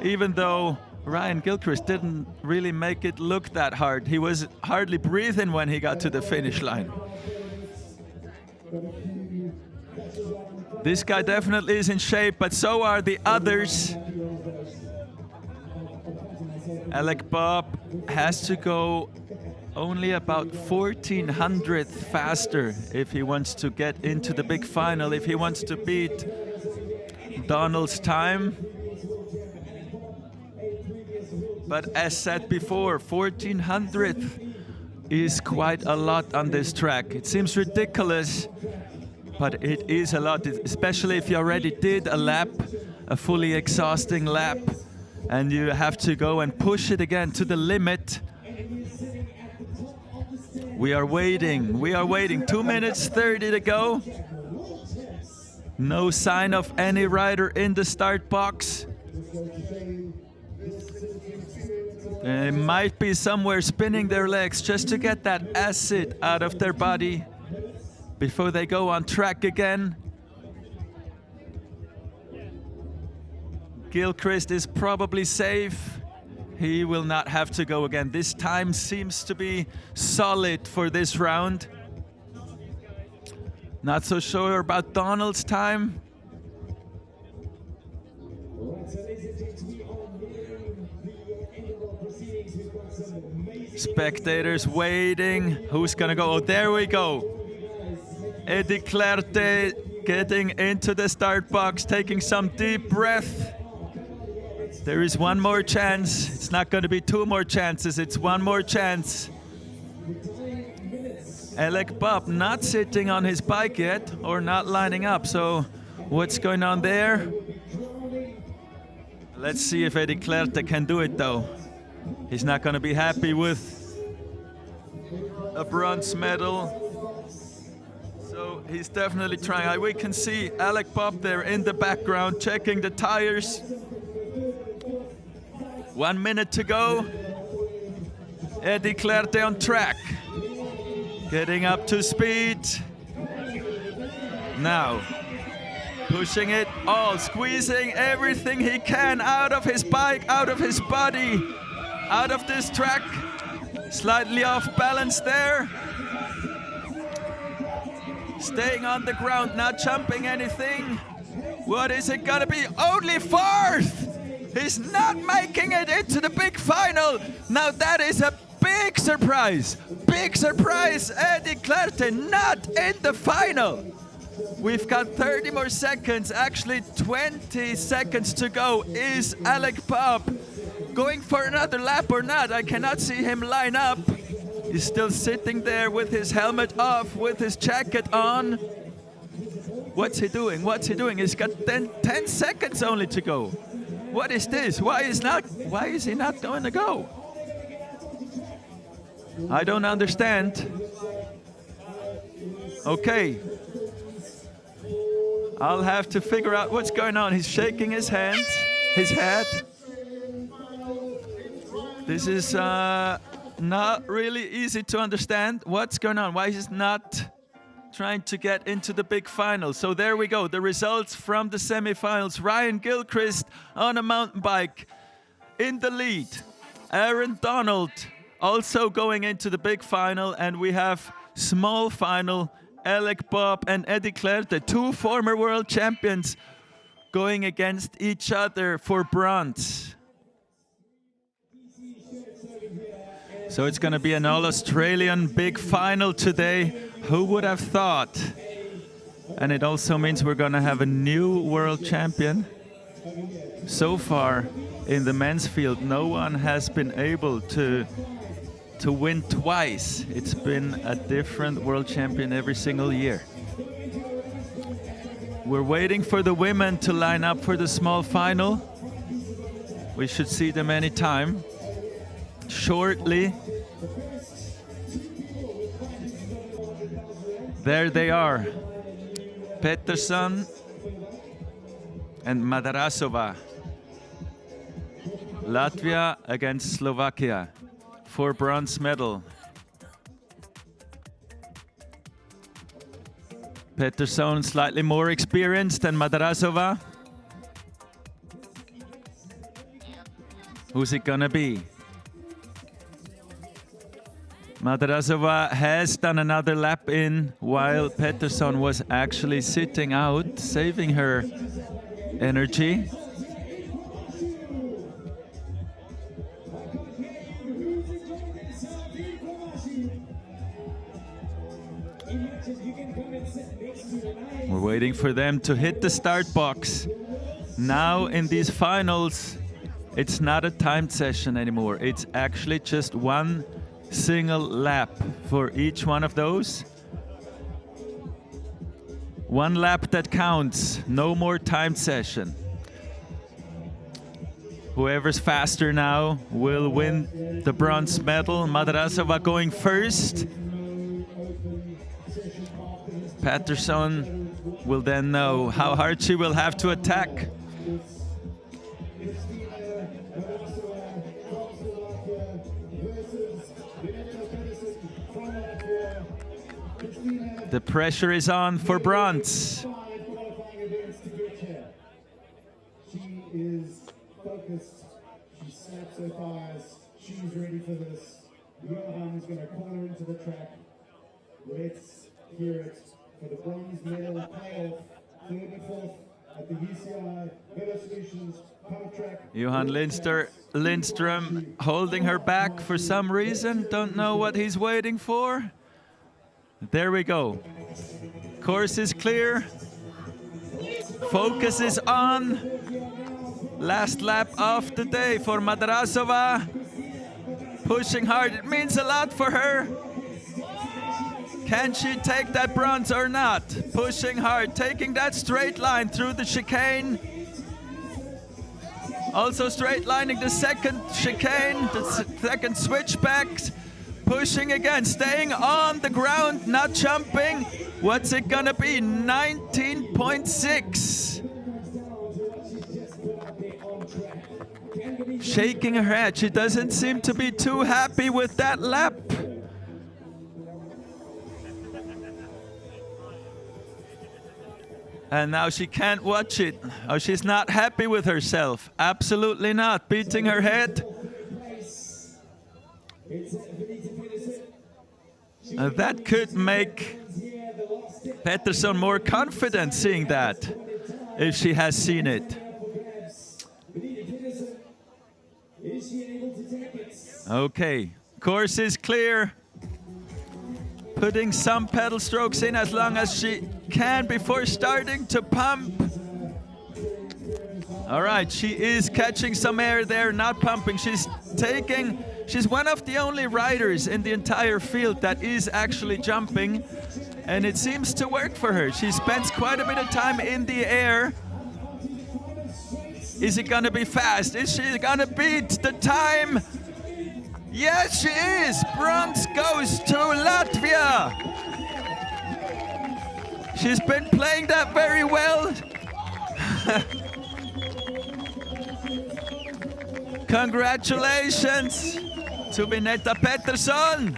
even though Ryan Gilchrist didn't really make it look that hard. He was hardly breathing when he got to the finish line. This guy definitely is in shape, but so are the others. Alec Bob has to go only about 1/1400th faster if he wants to get into the big final, if he wants to beat Donald's time. But as said before, 1/1400th is quite a lot on this track. It seems ridiculous, but it is a lot, especially if you already did a lap, a fully exhausting lap, and you have to go and push it again to the limit. We are waiting, 2 minutes 30 to go. No sign of any rider in the start box. They might be somewhere spinning their legs just to get that acid out of their body before they go on track again. Gilchrist is probably safe. He will not have to go again. This time seems to be solid for this round. Not so sure about Donald's time. Spectators waiting. Who's gonna go? Oh, there we go. Eddie Clerte getting into the start box, taking some deep breath. There is 1 more chance. It's not going to be 2 more chances. It's 1 more chance. Alec Bob not sitting on his bike yet or not lining up. So what's going on there? Let's see if Eddie Clerte can do it though. He's not going to be happy with a bronze medal. So he's definitely trying. We can see Alec Bob there in the background checking the tires. 1 minute to go. Eddie Clerte on track. Getting up to speed. Now, pushing it all, squeezing everything he can out of his bike, out of his body, out of this track. Slightly off balance there. Staying on the ground, not jumping anything. What is it gonna be? Only 4th! He's not making it into the big final. Now that is a big surprise! Big surprise! Eddie Klarte not in the final! We've got 30 more seconds, actually 20 seconds to go. Is Alec Bob going for another lap or not? I cannot see him line up. He's still sitting there with his helmet off, with his jacket on. What's he doing? What's he doing? He's got 10 seconds only to go. What is this? Why is he not going to go? I don't understand. Okay. I'll have to figure out what's going on. He's shaking his head. This is not really easy to understand. What's going on? Why he's not trying to get into the big final? So there we go. The results from the semifinals. Ryan Gilchrist on a mountain bike in the lead. Aaron Donald also going into the big final. And we have small final. Alec Bob and Eddie Klarte, the two former world champions, going against each other for bronze. So it's going to be an all-Australian big final today. Who would have thought? And it also means we're going to have a new world champion. So far in the men's field, no one has been able to win twice. It's been a different world champion every single year. We're waiting for the women to line up for the small final. We should see them anytime. Shortly. There they are. Pettersson and Madarasova. Latvia against Slovakia for bronze medal. Pettersson slightly more experienced than Madarasova. Who's it gonna be? Madarasova has done another lap in while Pettersson was actually sitting out, saving her energy. We're waiting for them to hit the start box. Now in these finals, it's not a timed session anymore. It's actually just one single lap for each one of those. One lap that counts, no more timed session. Whoever's faster now will win the bronze medal. Madarasova going first. Pettersson will then know how hard she will have to attack. The pressure is on for bronze. She is focused. She snaps her thighs. She's ready for this. Johan is going to corner into the track. Let's hear it for the bronze medal playoff. 3rd and 4th at the UCI Velosolutions track. Johan Lindström holding her back for some reason. Don't know what he's waiting for. There we go. Course is clear. Focus is on. Last lap of the day for Madarasova. Pushing hard. It means a lot for her. Can she take that bronze or not? Pushing hard, taking that straight line through the chicane. Also straight lining the second chicane, the second switchback. Pushing again, staying on the ground, not jumping. What's it gonna be? 19.6. Shaking her head. She doesn't seem to be too happy with that lap. And now she can't watch it. Oh, she's not happy with herself. Absolutely not. Beating her head. That could make Pettersson more confident seeing that, if she has seen it. Okay, Course is clear. Putting some pedal strokes in as long as she can before starting to pump. All right, she is catching some air there, not pumping. She's one of the only riders in the entire field that is actually jumping, and it seems to work for her. She spends quite a bit of time in the air. Is it gonna be fast? Is she gonna beat the time? Yes, she is! Bronze goes to Latvia! She's been playing that very well. Congratulations to Vineta Pettersson.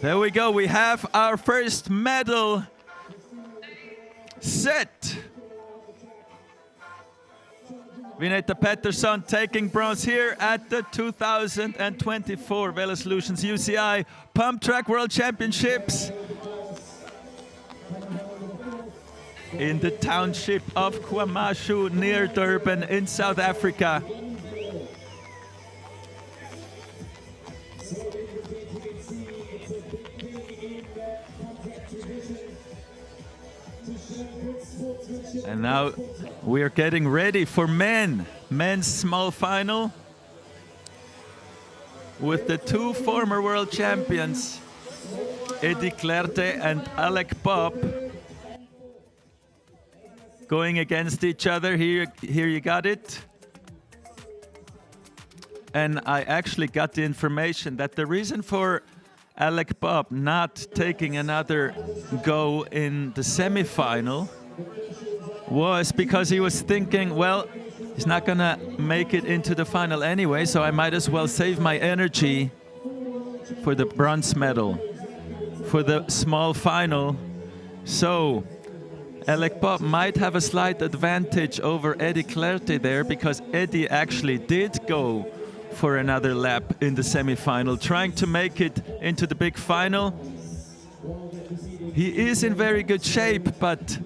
There we go, we have our first medal set. Vineta Pettersson taking bronze here at the 2024 Velosolutions UCI Pump Track World Championships in the township of KwaMashu near Durban in South Africa. And now we are getting ready for men's small final with the two former world champions, Eddie Clerte and Alec Bob, going against each other. Here you got it. And I actually got the information that the reason for Alec Bob not taking another go in the semifinal was because he was thinking, well, he's not gonna make it into the final anyway, so I might as well save my energy for the bronze medal, for the small final. So Alec Bob might have a slight advantage over Eddie Clerte there, because Eddie actually did go for another lap in the semi-final, trying to make it into the big final. He is in very good shape, but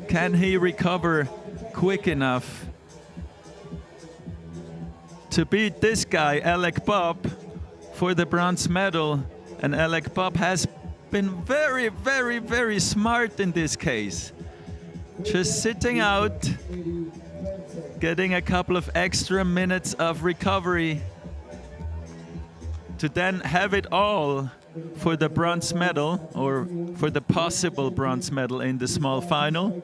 can he recover quick enough to beat this guy, Alec Bob, for the bronze medal? And Alec Bob has been very, very, very smart in this case. Just sitting out, getting a couple of extra minutes of recovery to then have it all for the bronze medal, or for the possible bronze medal in the small final.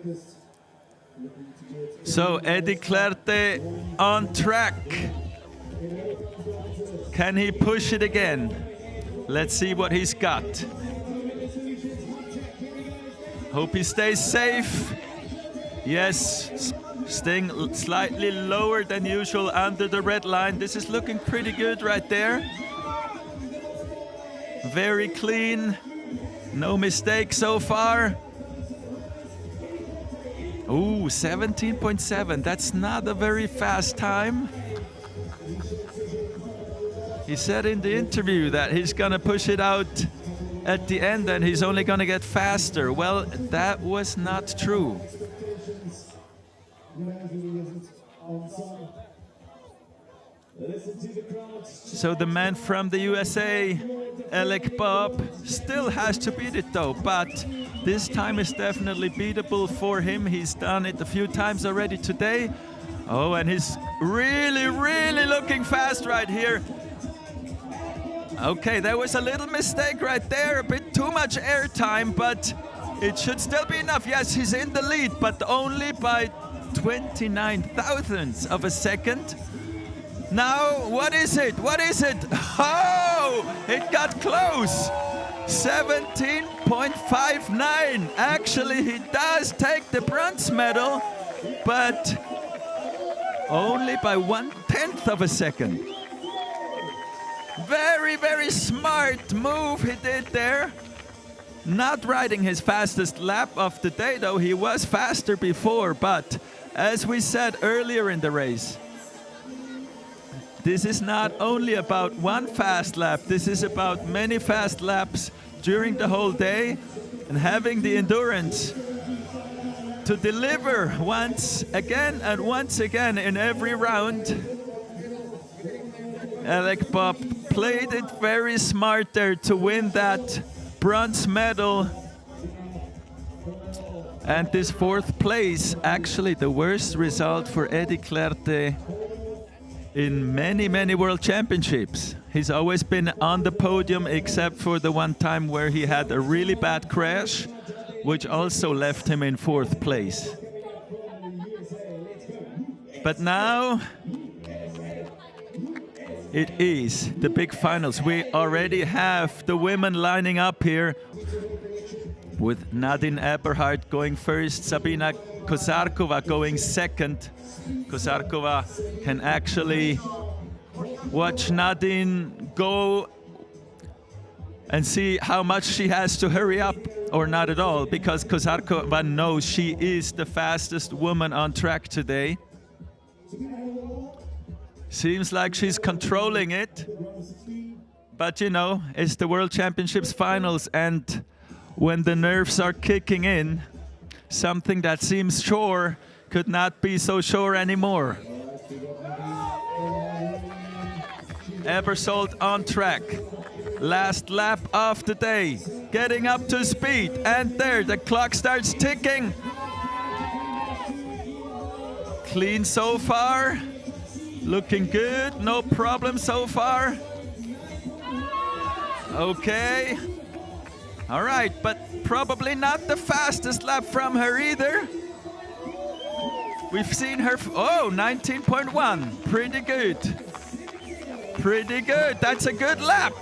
So Eddie Clerte on track. Can he push it again? Let's see what he's got. Hope he stays safe. Yes, staying slightly lower than usual under the red line. This is looking pretty good right there. Very clean, no mistake so far. Ooh, 17.7, that's not a very fast time. He said in the interview that he's gonna push it out at the end and he's only gonna get faster. Well, that was not true. So the man from the USA, Alec Bob, still has to beat it though, but this time is definitely beatable for him. He's done it a few times already today. Oh, and he's really, really looking fast right here. Okay, there was a little mistake right there, a bit too much air time, but it should still be enough. Yes, he's in the lead, but only by 29 thousandths of a second. Now, what is it? What is it? Oh, it got close. 17.59. Actually, he does take the bronze medal, but only by 1/10 of a second. Very, very smart move he did there. Not riding his fastest lap of the day, though. He was faster before, but as we said earlier in the race, this is not only about one fast lap, this is about many fast laps during the whole day, and having the endurance to deliver once again and once again in every round Alec Bob played it very smart there to win that bronze medal. And this fourth place, actually the worst result for Eddie Clerte in many, many world championships. He's always been on the podium except for the one time where he had a really bad crash, which also left him in fourth place. But now it is the big finals. We already have the women lining up here with Nadine Eberhardt going first, Sabina Košárková going second. Košárková can actually watch Nadine go and see how much she has to hurry up or not at all, because Košárková knows she is the fastest woman on track today. Seems like she's controlling it, but you know, it's the World Championships finals, and when the nerves are kicking in, something that seems sure could not be so sure anymore. Ebersold on track. Last lap of the day, getting up to speed, and there the clock starts ticking. Clean so far. Looking good, no problem so far. Okay. All right, but probably not the fastest lap from her either. We've seen her, 19.1, pretty good. Pretty good, that's a good lap.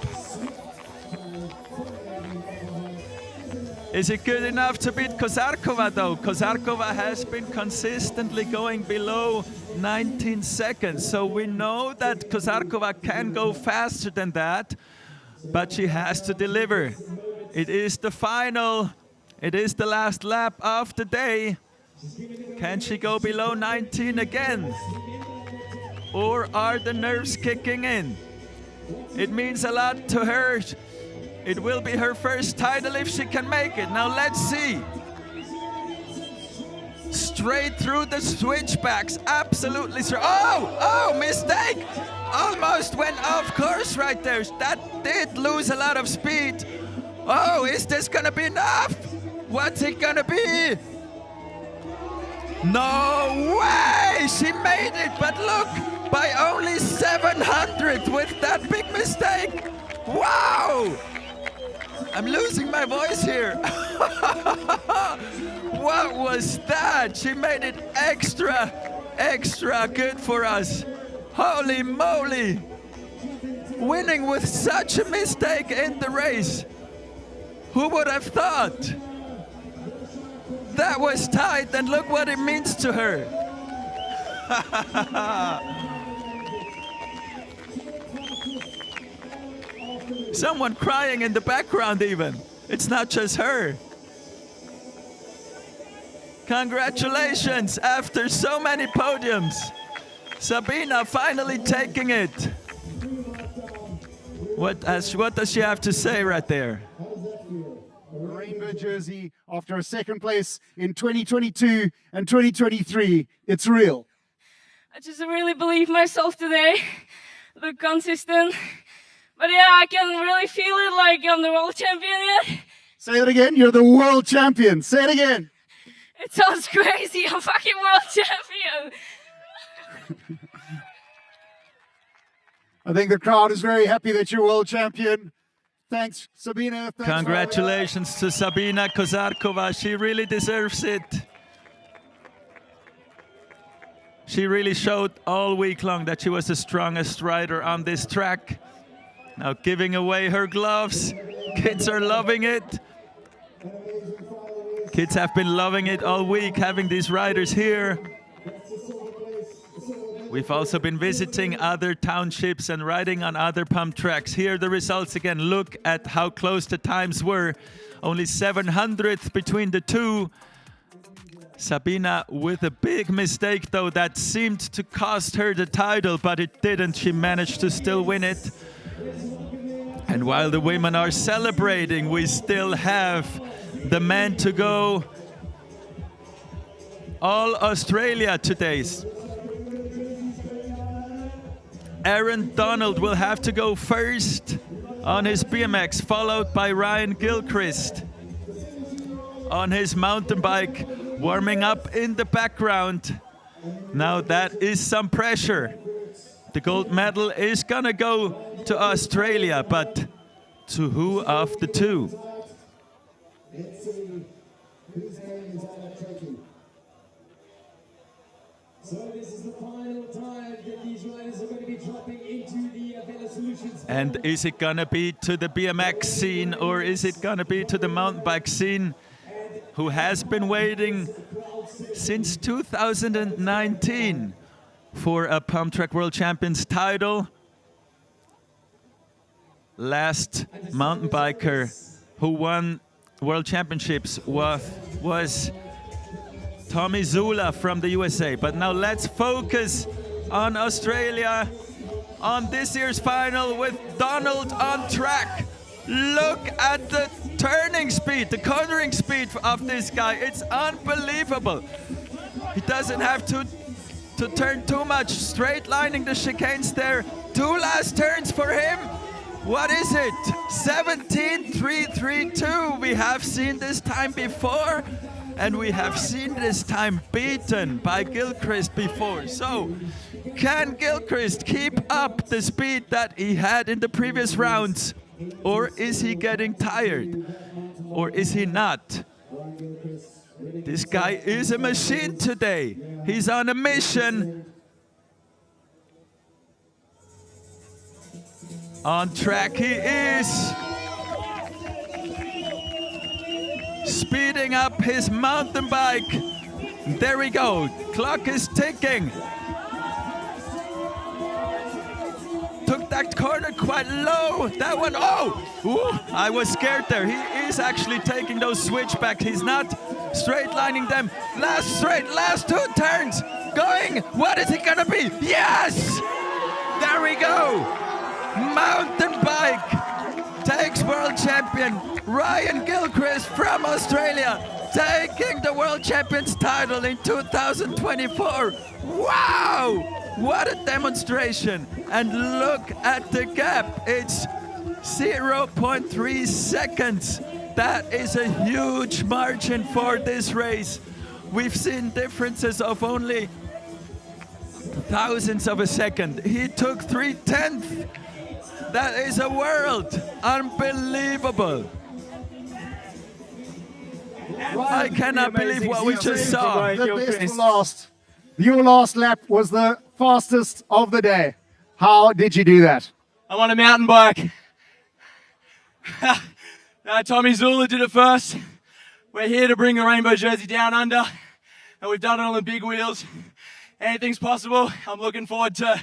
Is it good enough to beat Košárková though? Košárková has been consistently going below 19 seconds. So we know that Košárková can go faster than that, but she has to deliver. It is the final. It is the last lap of the day. Can she go below 19 again? Or are the nerves kicking in? It means a lot to her. It will be her first title if she can make it. Now let's see. Straight through the switchbacks, absolutely straight. Oh, mistake! Almost went off course right there. That did lose a lot of speed. Oh, is this gonna be enough? What's it gonna be? No way! She made it, but look, by only 700 with that big mistake. Wow! I'm losing my voice here. What was that? She made it extra good for us. Holy moly! Winning with such a mistake in the race. Who would have thought? That was tight, and look what it means to her. Someone crying in the background even. It's not just her. Congratulations, after so many podiums. Sabina finally taking it. What does she have to say right there? Rainbow jersey after a second place in 2022 and 2023. It's real. I just really believe myself today. Look consistent. But yeah, I can really feel it like I'm the world champion yet. Say it again. You're the world champion. Say it again. It sounds crazy. I'm fucking world champion. I think the crowd is very happy that you're world champion. Thanks, Sabina. Thanks. Congratulations to Sabina Košárková. She really deserves it. She really showed all week long that she was the strongest rider on this track. Now giving away her gloves. Kids are loving it. Kids have been loving it all week, having these riders here. We've also been visiting other townships and riding on other pump tracks. Here are the results again. Look at how close the times were. Only 700th between the two. Sabina with a big mistake though that seemed to cost her the title, but it didn't. She managed to still win it. And while the women are celebrating, we still have the men to go. All Australia today. Aaron Donald will have to go first on his BMX, followed by Ryan Gilchrist on his mountain bike, warming up in the background. Now that is some pressure. The gold medal is gonna go to Australia, but to who of the two? Let's see whose name is on that trophy. So this is the final time that these riders are going to be dropping into the Velosolutions. And is it gonna be to the BMX scene, or is it gonna be to the mountain bike scene, who has been waiting since 2019 for a Pump Track World Champions title? Last mountain biker who won World Championships was Tommy Zula from the USA. But now let's focus on Australia, on this year's final with Donald on track. Look at the turning speed, the cornering speed of this guy. It's unbelievable. He doesn't have to turn too much, straight lining the chicanes there. 2 last turns for him. What is it? 17.332. We have seen this time before, and we have seen this time beaten by Gilchrist before. So, can Gilchrist keep up the speed that he had in the previous rounds? Or is he getting tired? Or is he not? This guy is a machine today. He's on a mission. On track he is. Speeding up his mountain bike. There we go. Clock is ticking. Took that corner quite low. That one, oh! Ooh, I was scared there. He is actually taking those switchbacks. He's not straight lining them. Last 2 turns. Going. What is it gonna be? Yes! There we go. Mountain bike takes world champion Ryan Gilchrist from Australia, taking the world champions title in 2024. Wow! What a demonstration. And look at the gap. It's 0.3 seconds. That is a huge margin for this race. We've seen differences of only thousandths of a second. He took 3/10. That is a world. Unbelievable. I cannot believe what we just saw. The best last. Your last lap was the fastest of the day. How did you do that? I'm on a mountain bike. Tommy Zula did it first. We're here to bring the rainbow jersey down under, and we've done it on the big wheels. Anything's possible. I'm looking forward to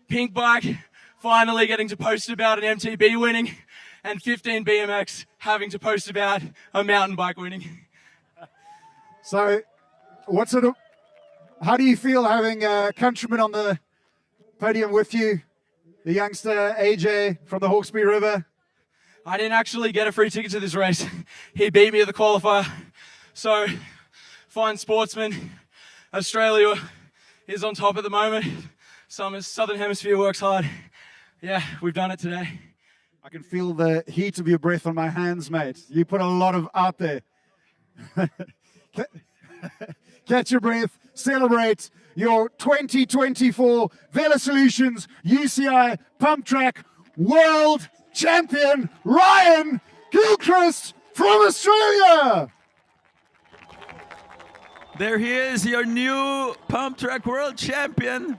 pink bike finally getting to post about an MTB winning, and 15 BMX having to post about a mountain bike winning. So, how do you feel having a countryman on the podium with you? The youngster AJ from the Hawkesbury River. I didn't actually get a free ticket to this race. He beat me at the qualifier. So, fine sportsman. Australia is on top at the moment. Southern Hemisphere works hard. Yeah, we've done it today. I can feel the heat of your breath on my hands, mate. You put a lot of out there. Catch your breath, celebrate your 2024 Velosolutions UCI Pump Track World Champion Ryan Gilchrist from Australia. There he is, your new Pump Track World Champion.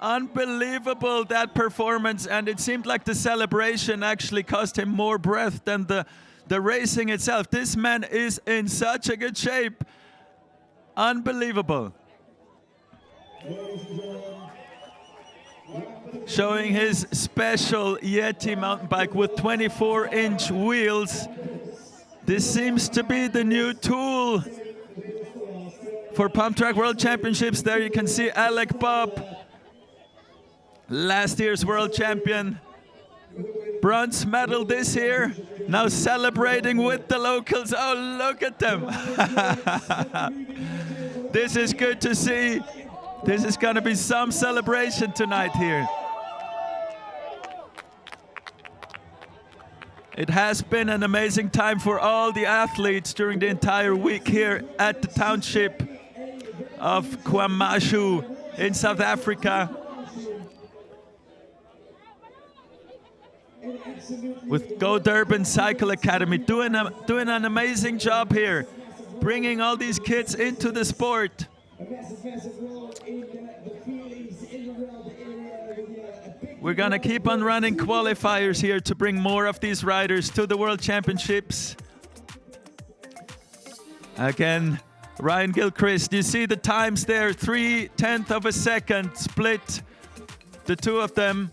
Unbelievable, that performance, and it seemed like the celebration actually cost him more breath than the racing itself. This man is in such a good shape. Unbelievable. Showing his special Yeti mountain bike with 24-inch wheels. This seems to be the new tool for Pump Track World Championships. There you can see Alec Bob, last year's world champion. Bronze medal this year. Now celebrating with the locals. Oh, look at them. This is good to see. This is going to be some celebration tonight here. It has been an amazing time for all the athletes during the entire week here at the township of KwaMashu in South Africa. With Go Durban Cycle Academy doing an amazing job here, bringing all these kids into the sport. We're gonna keep on running qualifiers here to bring more of these riders to the World Championships. Again, Ryan Gilchrist, you see the times there, 3/10 of a second split, the two of them.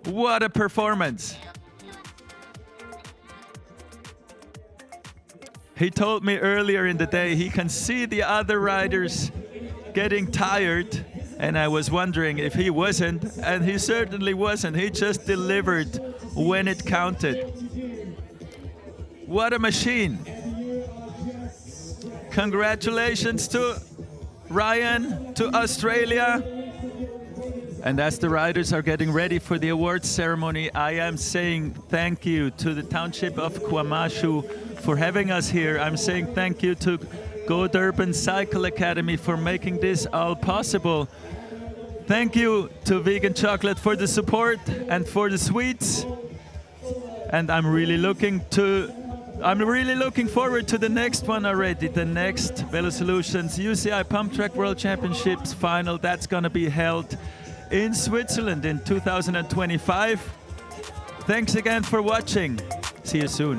What a performance. He told me earlier in the day he can see the other riders getting tired, and I was wondering if he wasn't, and he certainly wasn't. He just delivered when it counted. What a machine. Congratulations to Ryan, to Australia. And as the riders are getting ready for the awards ceremony, I am saying thank you to the township of KwaMashu for having us here. I'm saying thank you to Go Durban Cycle Academy for making this all possible. Thank you to Vegan Chocolate for the support and for the sweets. And I'm really looking forward to the next one already, the next Velosolutions UCI Pump Track World Championships final. That's gonna be held in Switzerland in 2025. Thanks again for watching. See you soon.